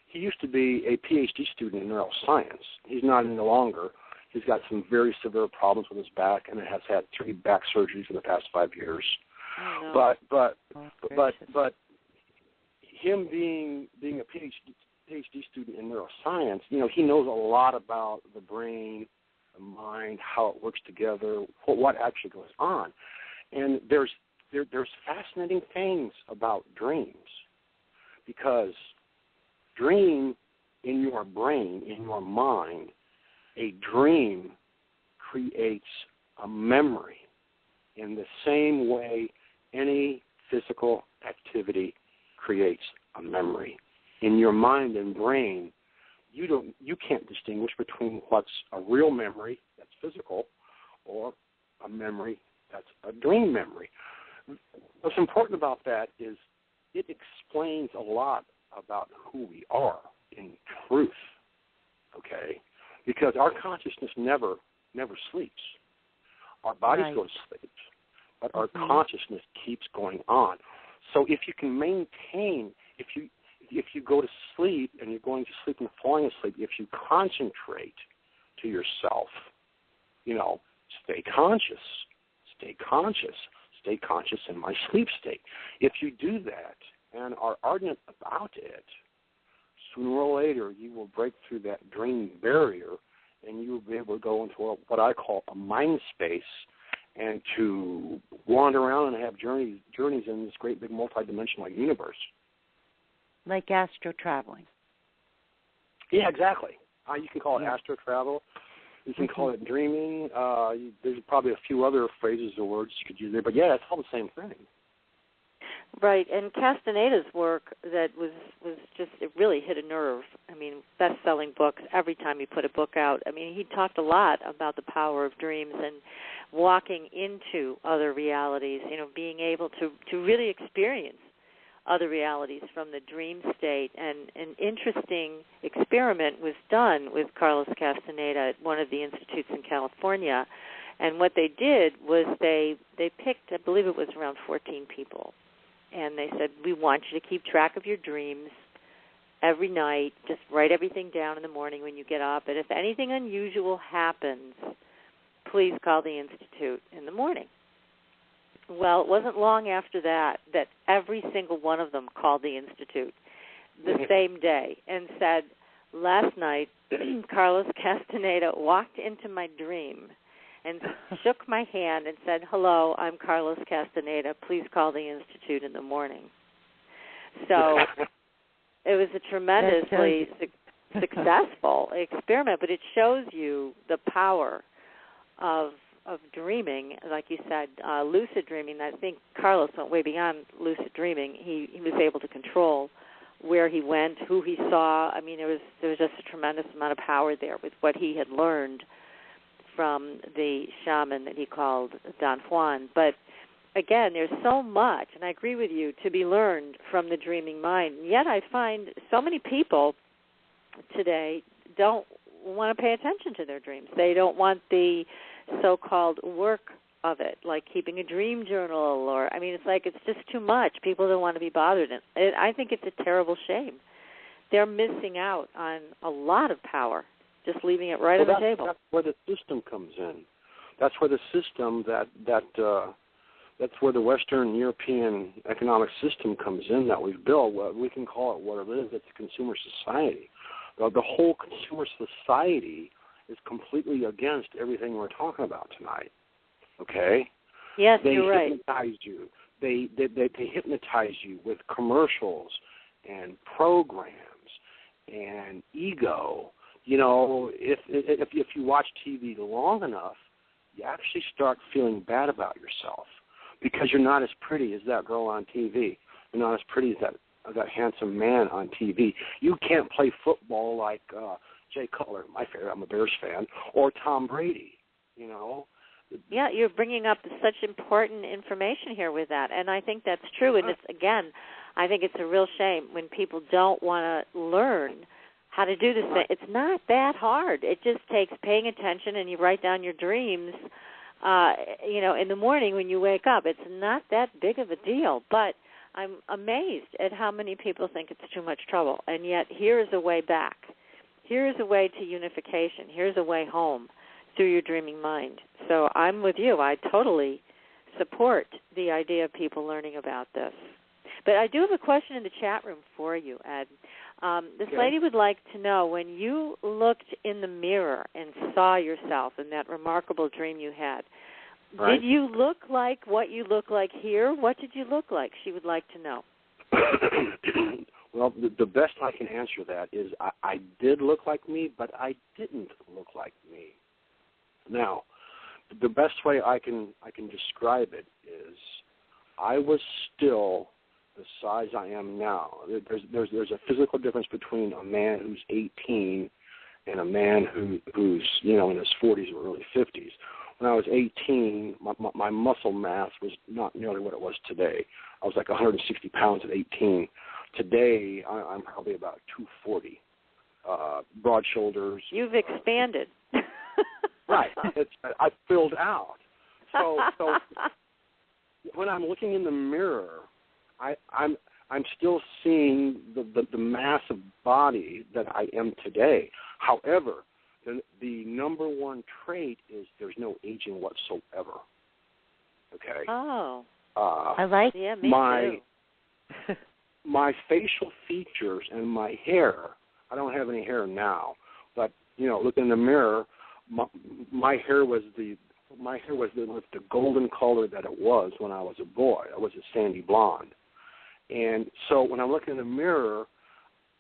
he used to be a PhD student in neuroscience. He's not any longer. He's got some very severe problems with his back, and has had 3 back surgeries in the past 5 years. Oh, no. But him being a PhD student in neuroscience, he knows a lot about the brain, the mind, how it works together, what actually goes on. And there's fascinating things about dreams, because dream in your brain, in your mind, a dream creates a memory in the same way any physical activity creates a memory. In your mind and brain, you can't distinguish between what's a real memory that's physical or a memory that's a dream memory. What's important about that is it explains a lot about who we are in truth, okay? Because our consciousness never sleeps. Our bodies go to sleep, but our consciousness keeps going on. So if you can maintain, if you go to sleep and you're going to sleep and falling asleep, if you concentrate to yourself, stay conscious in my sleep state. If you do that and are ardent about it, sooner or later you will break through that dream barrier, and you will be able to go into what I call a mind space, and to wander around and have journeys in this great big multidimensional universe. Like astro traveling. Yeah, exactly. You can call it astro travel. You can call it dreaming. There's probably a few other phrases or words you could use there, but yeah, it's all the same thing. Right, and Castaneda's work that was just, it really hit a nerve. I mean, best-selling books, every time he put a book out. I mean, he talked a lot about the power of dreams and walking into other realities, being able to really experience other realities from the dream state. And an interesting experiment was done with Carlos Castaneda at one of the institutes in California. And what they did was they picked, I believe it was around 14 people, and they said, we want you to keep track of your dreams every night. Just write everything down in the morning when you get up. And if anything unusual happens, please call the Institute in the morning. Well, it wasn't long after that every single one of them called the Institute the same day and said, last night, Carlos Castaneda walked into my dream and shook my hand and said, hello, I'm Carlos Castaneda. Please call the Institute in the morning. So it was a tremendously successful experiment, but it shows you the power of dreaming. Like you said, lucid dreaming. I think Carlos went way beyond lucid dreaming. He was able to control where he went, who he saw. I mean, there was just a tremendous amount of power there with what he had learned from the shaman that he called Don Juan. But again, there's so much, and I agree with you, to be learned from the dreaming mind. And yet I find so many people today don't want to pay attention to their dreams. They don't want the so-called work of it, like keeping a dream journal, or, I mean, it's like it's just too much. People don't want to be bothered. And I think it's a terrible shame. They're missing out on a lot of power, just leaving it right on the table. That's where the system comes in. That's where the system that's where the Western European economic system comes in that we've built. Well, we can call it what it is. It's a consumer society. The whole consumer society is completely against everything we're talking about tonight. Okay? Yes, you're right. They hypnotize you. They hypnotize you with commercials and programs and ego. You know, if you watch TV long enough, you actually start feeling bad about yourself because you're not as pretty as that girl on TV. You're not as pretty as that handsome man on TV. You can't play football like Jay Cutler, my favorite. I'm a Bears fan, or Tom Brady. You know. Yeah, you're bringing up such important information here with that, and I think that's true. And it's, again, I think it's a real shame when people don't want to learn how to do this thing. It's not that hard. It just takes paying attention, and you write down your dreams, you know, in the morning when you wake up. It's not that big of a deal, but I'm amazed at how many people think it's too much trouble, and yet here is a way back. Here is a way to unification. Here's a way home through your dreaming mind. So I'm with you. I totally support the idea of people learning about this. But I do have a question in the chat room for you, Ed. This lady would like to know, when you looked in the mirror and saw yourself in that remarkable dream you had, did you look like what you look like here? What did you look like? She would like to know. Well, the best I can answer that is I did look like me, but I didn't look like me. Now, the best way I can describe it is I was still the size I am now. There's a physical difference between a man who's 18 and a man who's you know in his 40s or early 50s. When I was 18, my muscle mass was not nearly what it was today. I was like 160 pounds at 18. Today, I'm probably about 240. Broad shoulders. You've expanded. Right. I filled out. So when I'm looking in the mirror, I'm still seeing the massive body that I am today. However, the number one trait is there's no aging whatsoever. Okay. Oh. I like. Yeah, me too. My facial features and my hair. I don't have any hair now, but you know, look in the mirror. My hair was the golden color that it was when I was a boy. I was a sandy blonde. And so when I'm looking in the mirror,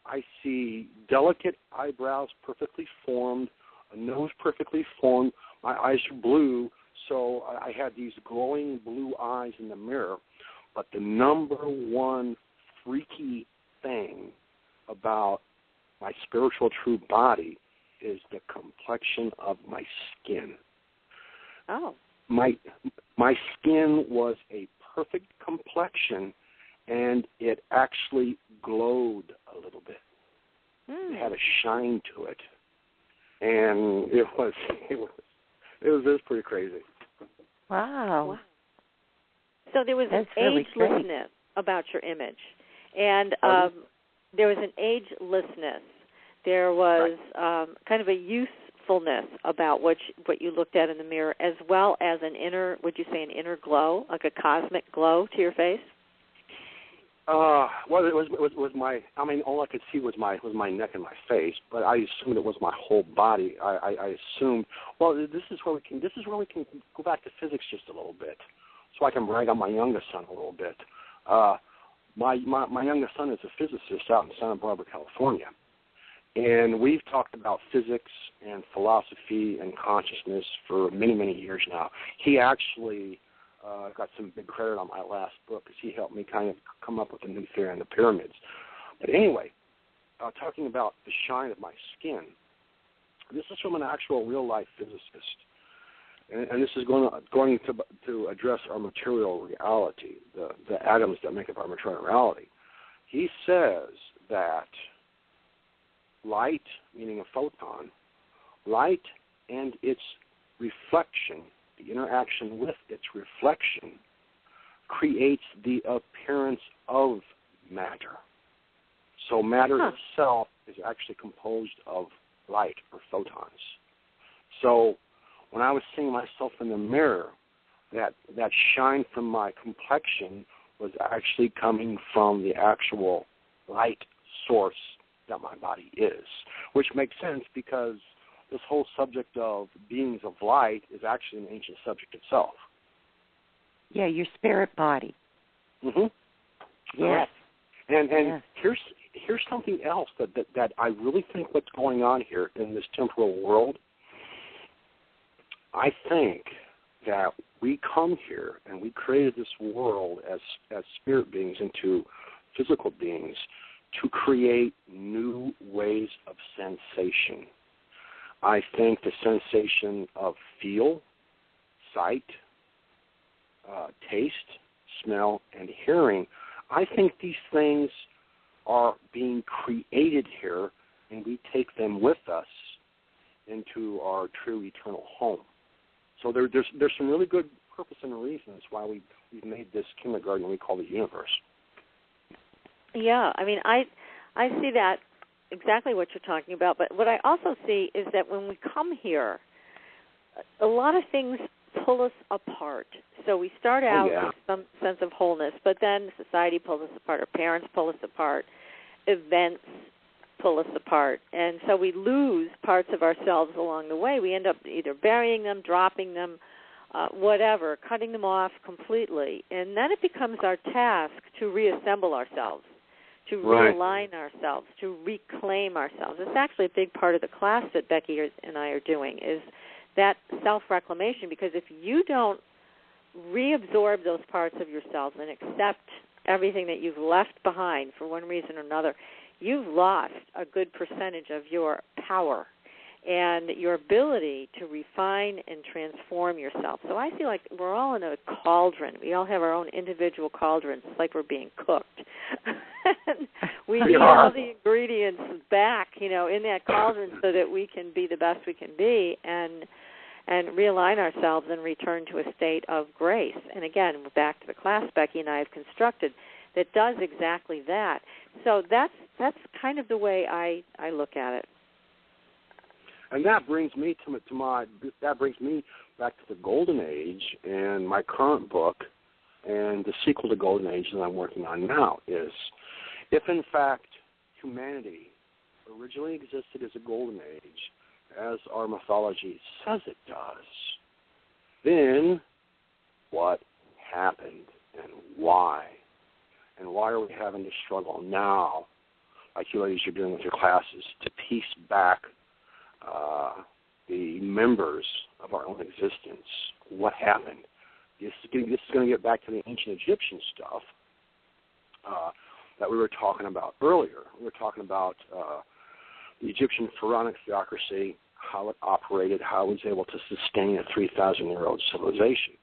I see delicate eyebrows perfectly formed, a nose perfectly formed. My eyes are blue, so I had these glowing blue eyes in the mirror. But the number one freaky thing about my spiritual true body is the complexion of my skin. Oh. My skin was a perfect complexion, and it actually glowed a little bit. It had a shine to it, and it was pretty crazy. Wow. So there was an agelessness about your image, and there was an agelessness. There was kind of a youthfulness about what you looked at in the mirror, as well as an inner, would you say, an inner glow, like a cosmic glow to your face? Well, it was my. I mean, all I could see was my neck and my face, but I assumed it was my whole body. I assumed. Well, this is where we can go back to physics just a little bit, so I can brag on my youngest son a little bit. My youngest son is a physicist out in Santa Barbara, California, and we've talked about physics and philosophy and consciousness for many years now. He actually got some big credit on my last book because he helped me kind of come up with a new theory on the pyramids. But anyway, talking about the shine of my skin, this is from an actual real-life physicist. And this is going to address our material reality, the atoms that make up our material reality. He says that light, meaning a photon, light and its reflection the interaction with its reflection, creates the appearance of matter. So matter itself is actually composed of light or photons. So when I was seeing myself in the mirror, that shine from my complexion was actually coming from the actual light source that my body is, which makes sense because this whole subject of beings of light is actually an ancient subject itself. Yeah, your spirit body. Mm-hmm. Yes. And yes. Here's something else that I really think what's going on here in this temporal world. I think that we come here and we created this world as spirit beings into physical beings to create new ways of sensation. I think the sensation of feel, sight, taste, smell, and hearing, I think these things are being created here, and we take them with us into our true eternal home. So there's some really good purpose and reasons why we've made this kindergarten we call the universe. Yeah, I mean, I see that exactly what you're talking about, but what I also see is that when we come here, a lot of things pull us apart. So we start out with some sense of wholeness, but then society pulls us apart, our parents pull us apart, events pull us apart, and so we lose parts of ourselves along the way. We end up either burying them, dropping them, whatever, cutting them off completely, and then it becomes our task to reassemble ourselves, to realign ourselves, to reclaim ourselves. It's actually a big part of the class that Becky and I are doing, is that self-reclamation, because if you don't reabsorb those parts of yourself and accept everything that you've left behind for one reason or another, you've lost a good percentage of your power and your ability to refine and transform yourself. So I feel like we're all in a cauldron. We all have our own individual cauldrons. It's like we're being cooked. We need all the ingredients back, in that cauldron so that we can be the best we can be and realign ourselves and return to a state of grace. And again, we're back to the class Becky and I have constructed that does exactly that. So that's kind of the way I look at it. And that brings me back to the Golden Age and my current book, and the sequel to Golden Age that I'm working on now is, if in fact humanity originally existed as a Golden Age, as our mythology says it does, then what happened and why? And why are we having to struggle now, like you ladies are doing with your classes, to piece back the members of our own existence? What happened? This is going to get back to the ancient Egyptian stuff that we were talking about earlier. We were talking about the Egyptian pharaonic theocracy, how it operated, how it was able to sustain a 3,000-year-old civilization.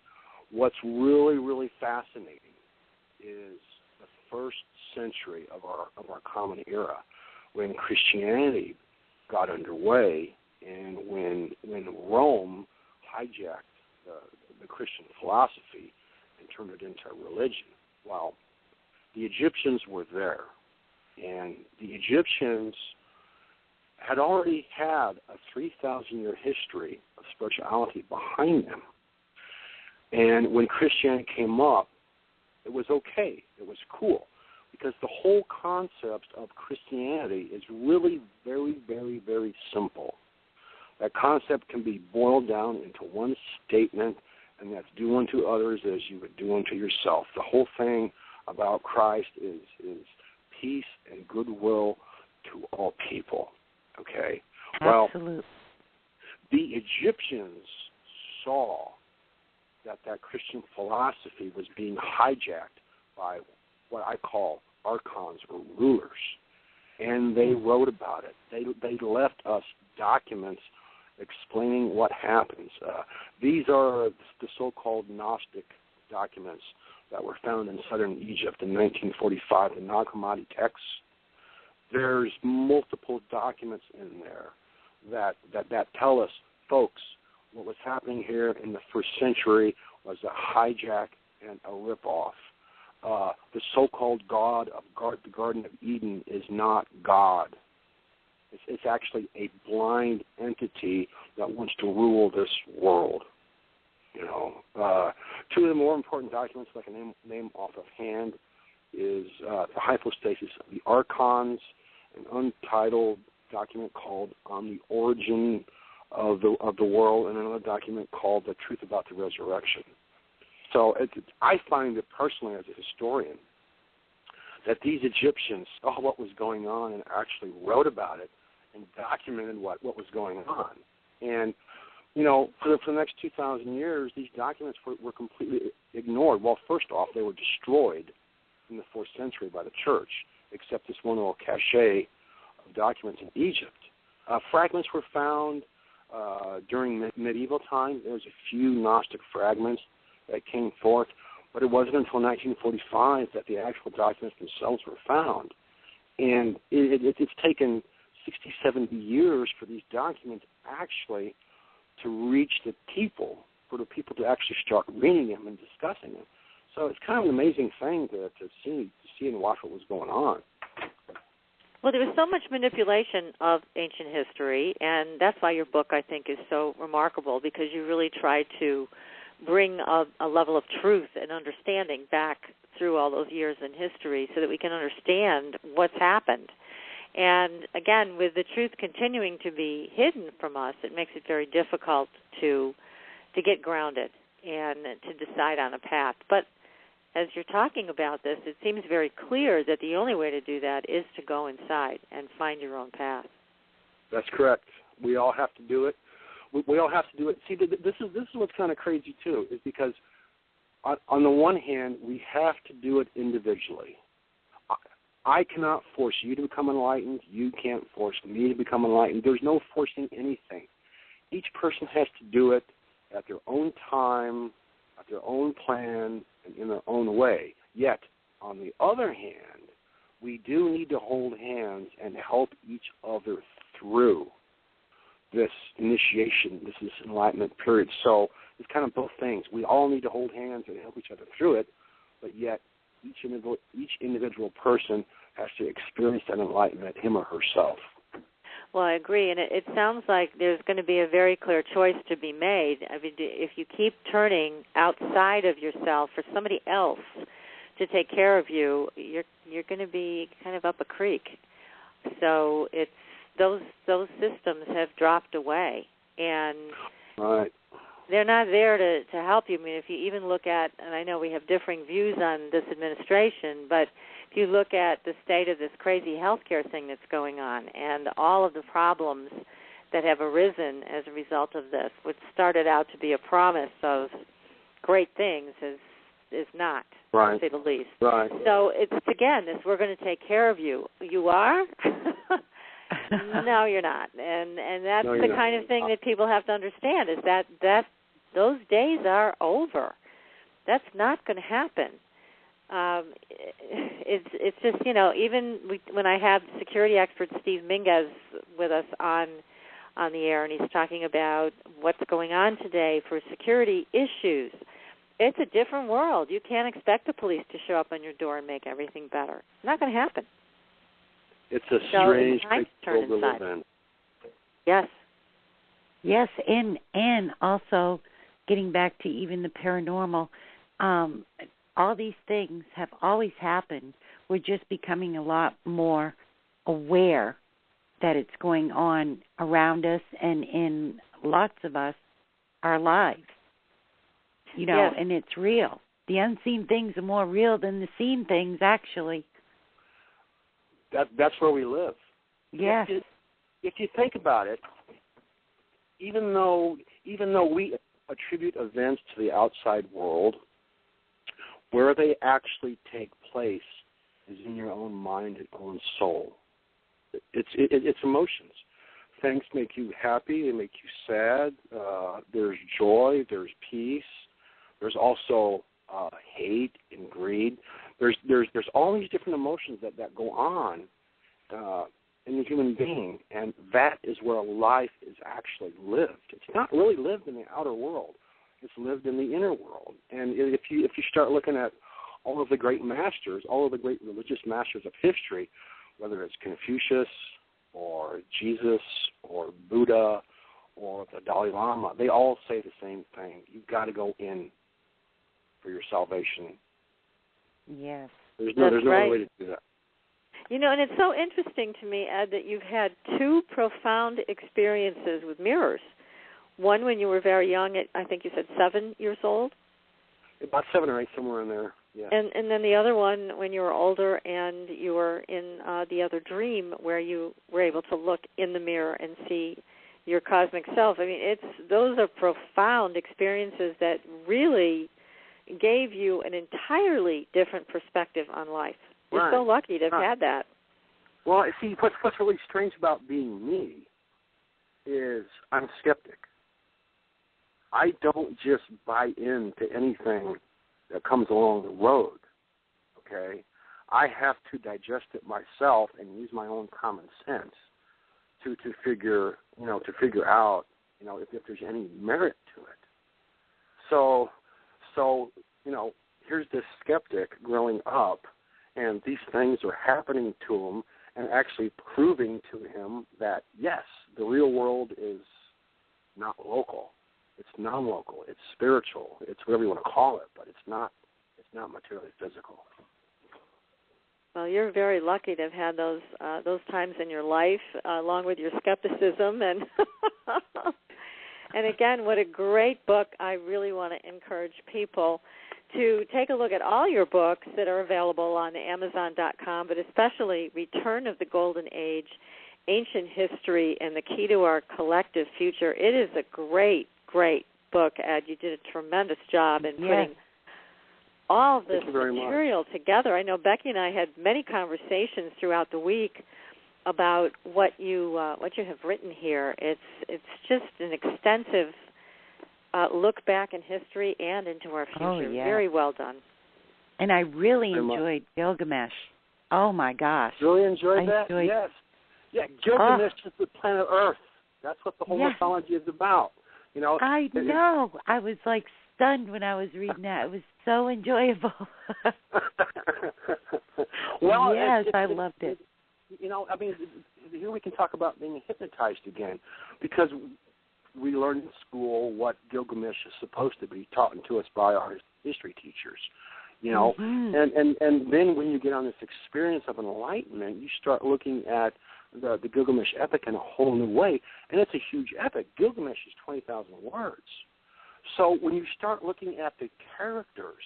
What's really, really fascinating is the first century of our common era, when Christianity got underway and when Rome hijacked the Christian philosophy and turned it into a religion. Well, the Egyptians were there, and the Egyptians had already had a 3,000-year history of spirituality behind them. And when Christianity came up, it was okay. It was cool. Because the whole concept of Christianity is really very, very, very simple. That concept can be boiled down into one statement, and that's do unto others as you would do unto yourself. The whole thing about Christ is peace and goodwill to all people. Okay? Absolutely. Well, the Egyptians saw that Christian philosophy was being hijacked by what I call archons or rulers, and they wrote about it. They left us documents explaining what happens. These are the so-called Gnostic documents that were found in southern Egypt in 1945, the Nag Hammadi texts. There's multiple documents in there that tell us, folks, what was happening here in the first century was a hijack and a ripoff. The so-called God of the Garden of Eden is not God. It's actually a blind entity that wants to rule this world. You know, two of the more important documents that I can name off of hand is the hypostasis of the archons, an untitled document called On the Origin of the World, and another document called The Truth About the Resurrection. So I find it personally as a historian that these Egyptians saw what was going on and actually wrote about it and documented what was going on. And, you know, for the next 2,000 years, these documents were completely ignored. Well, first off, they were destroyed in the 4th century by the church, except this one little cache of documents in Egypt. Fragments were found during medieval times. There was a few Gnostic fragments that came forth, but it wasn't until 1945 that the actual documents themselves were found. And it's taken 60, 70 years for these documents actually to reach the people, for the people to actually start reading them and discussing them. So it's kind of an amazing thing to see and watch what was going on. Well, there was so much manipulation of ancient history, and that's why your book, I think, is so remarkable, because you really try to bring a level of truth and understanding back through all those years in history so that we can understand what's happened. And, again, with the truth continuing to be hidden from us, it makes it very difficult to get grounded and to decide on a path. But as you're talking about this, it seems very clear that the only way to do that is to go inside and find your own path. That's correct. We all have to do it. We all have to do it. See, this is what's kind of crazy, too, is because on the one hand, we have to do it individually. I cannot force you to become enlightened. You can't force me to become enlightened. There's no forcing anything. Each person has to do it at their own time, at their own plan, and in their own way. Yet, on the other hand, we do need to hold hands and help each other through this initiation, this enlightenment period. So it's kind of both things. We all need to hold hands and help each other through it, but yet each individual person has to experience that enlightenment, him or herself. Well, I agree, and it sounds like there's going to be a very clear choice to be made. I mean, if you keep turning outside of yourself for somebody else to take care of you, you're going to be kind of up a creek. So it's those systems have dropped away, and right. They're not there to help you. I mean, if you even look at, and I know we have differing views on this administration, but if you look at the state of this crazy healthcare thing that's going on and all of the problems that have arisen as a result of this, which started out to be a promise of great things, is not, right, to say the least. Right. So it's, again, this we're going to take care of you. You are? No, you're not. And that's the kind of thing that people have to understand, is that those days are over. That's not going to happen. It's just, you know, even when I have security expert Steve Minguez with us on the air, and he's talking about what's going on today for security issues, it's a different world. You can't expect the police to show up on your door and make everything better. It's not going to happen. It's a strange world to live in. Yes. Yes, and also getting back to even the paranormal, all these things have always happened. We're just becoming a lot more aware that it's going on around us and in lots of us, our lives. You know, yes. And it's real. The unseen things are more real than the seen things, actually. That's where we live. Yes. If you think about it, even though we attribute events to the outside world, where they actually take place is in your own mind and own soul. It's emotions. Things make you happy, they make you sad. There's joy, there's peace. There's also hate and greed. There's all these different emotions that go on in the human being, and that is where life is actually lived. It's not really lived in the outer world. It's lived in the inner world. And if you start looking at all of the great masters, all of the great religious masters of history, whether it's Confucius or Jesus or Buddha or the Dalai Lama, they all say the same thing. You've got to go in for your salvation. Yes. There's no other way to do that. You know, and it's so interesting to me, Ed, that you've had two profound experiences with mirrors. One when you were very young, I think you said 7 years old? About 7 or 8, somewhere in there, yeah. And then the other one when you were older and you were in the other dream where you were able to look in the mirror and see your cosmic self. I mean, those are profound experiences that really gave you an entirely different perspective on life. You're so lucky to have had that. Well, see, what's really strange about being me is I'm a skeptic. I don't just buy into anything that comes along the road, okay? I have to digest it myself and use my own common sense to figure out, if there's any merit to it. So, here's this skeptic growing up, and these things are happening to him and actually proving to him that, yes, the real world is not local. It's non-local. It's spiritual. It's whatever you want to call it, but it's not materially physical. Well, you're very lucky to have had those times in your life, along with your skepticism, and and again, what a great book! I really want to encourage people to take a look at all your books that are available on Amazon.com, but especially Return of the Golden Age, Ancient History, and the Key to Our Collective Future. It is a great book, Ed. You did a tremendous job in putting all of this material together. I know Becky and I had many conversations throughout the week about what you have written here. It's just an extensive look back in history and into our future. Oh, yeah. Very well done. And I really enjoyed Gilgamesh. Oh, my gosh. Really enjoyed that? Yes. Yeah, Gilgamesh is the planet Earth. That's what the whole mythology is about. I know. I was like stunned when I was reading that. It was so enjoyable. Well, yes, I loved it. Here we can talk about being hypnotized again, because we learn in school what Gilgamesh is supposed to be taught to us by our history teachers. And then when you get on this experience of enlightenment, you start looking at the Gilgamesh epic in a whole new way, and it's a huge epic. Gilgamesh is 20,000 words. So when you start looking at the characters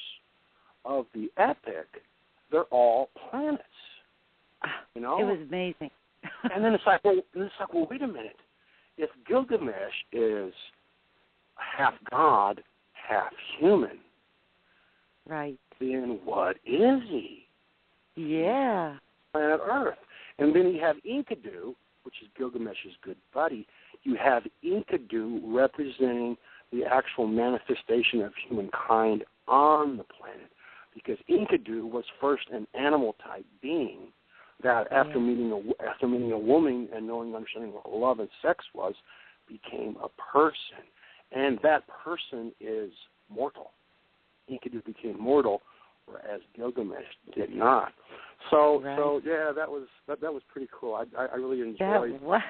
of the epic, they're all planets. It was amazing. And then it's like, well, wait a minute. If Gilgamesh is half God, half human, right? Then what is he? Yeah. Planet Earth. And then you have Enkidu, which is Gilgamesh's good buddy. You have Enkidu representing the actual manifestation of humankind on the planet, because Enkidu was first an animal-type being that, after meeting a woman and understanding what love and sex was, became a person, and that person is mortal. Enkidu became mortal, whereas Gilgamesh did not. So yeah, that was pretty cool. I really enjoyed. That was.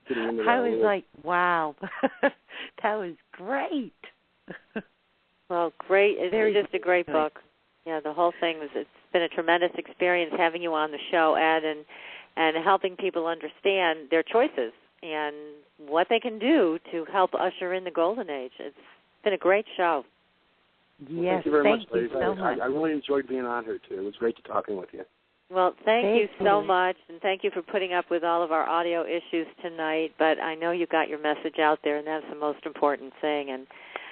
Getting into that. I was like, wow, that was great. Well, great. It's just a great book. Yeah, the whole thing it's been a tremendous experience having you on the show, Ed, and helping people understand their choices and what they can do to help usher in the Golden Age. It's been a great show. Well, yes, thank you very much, ladies. So much. I really enjoyed being on here, too. It was great talking with you. Well, thank you so much, and thank you for putting up with all of our audio issues tonight, but I know you got your message out there, and that's the most important thing.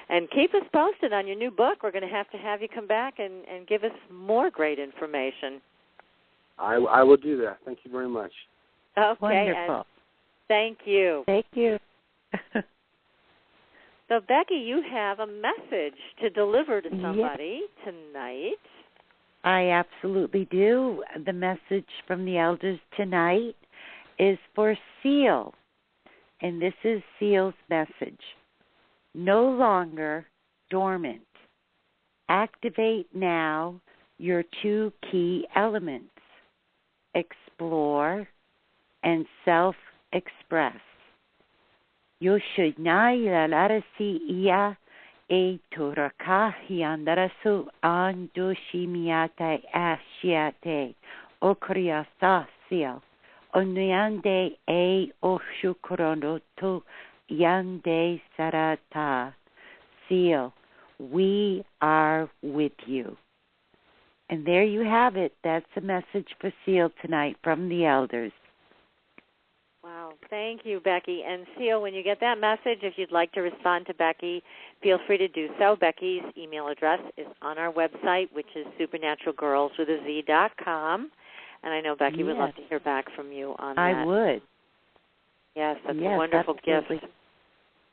And keep us posted on your new book. We're going to have you come back and give us more great information. I will do that. Thank you very much. Okay. Wonderful. Thank you. Thank you. So, Becky, you have a message to deliver to somebody tonight. I absolutely do. The message from the elders tonight is for Seal, and this is Seal's message. No longer dormant. Activate now your 2 key elements, explore and self-express. Yoshinailarasi iya e turakahi andarasu andoshimiate ashiate okriasasia onyande e oshukoronoto yande sarata. Seal, we are with you. And there you have it. That's a message for Seal tonight from the elders. Wow. Thank you, Becky. And Seal, when you get that message, if you'd like to respond to Becky, feel free to do so. Becky's email address is on our website, which is supernaturalgirls.com. And I know Becky would love to hear back from you on that. I would. Yes, that's a wonderful gift.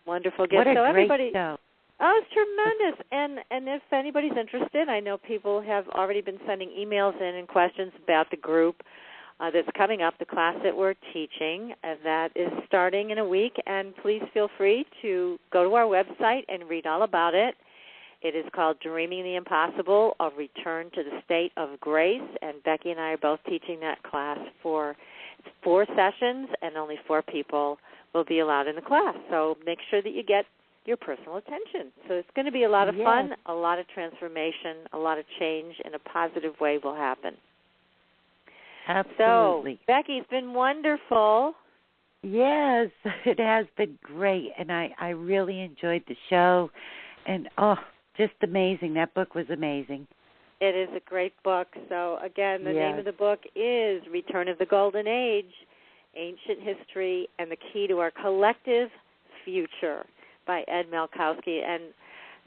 Wonderful gift. What a so great everybody, show. Oh, it's tremendous. And if anybody's interested, I know people have already been sending emails in and questions about the group that's coming up, the class that we're teaching. That is starting in a week. And please feel free to go to our website and read all about it. It is called Dreaming the Impossible, A Return to the State of Grace. And Becky and I are both teaching that class for 4 sessions, and only 4 people will be allowed in the class. So make sure that you get your personal attention. So it's going to be a lot of fun, a lot of transformation, a lot of change in a positive way will happen. Absolutely. So, Becky, it's been wonderful. Yes, it has been great, and I really enjoyed the show. And, just amazing. That book was amazing. It is a great book. So, again, the name of the book is Return of the Golden Age, Ancient History and the Key to Our Collective Future by Ed Malkowski. And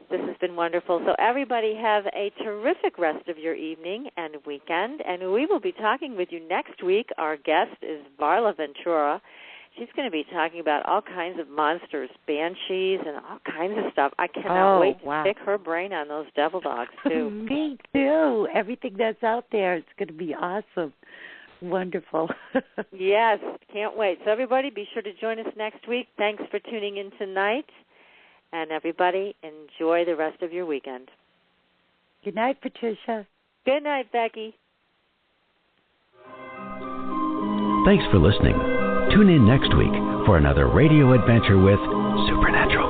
this has been wonderful. So everybody have a terrific rest of your evening and weekend. And we will be talking with you next week. Our guest is Varla Ventura. She's going to be talking about all kinds of monsters, banshees, and all kinds of stuff. I cannot wait to pick her brain on those devil dogs, too. Me, too. Everything that's out there, it's going to be awesome. Wonderful. Yes, can't wait. So everybody, be sure to join us next week. Thanks for tuning in tonight. And everybody, enjoy the rest of your weekend. Good night, Patricia. Good night, Becky. Thanks for listening. Tune in next week for another radio adventure with Supernatural.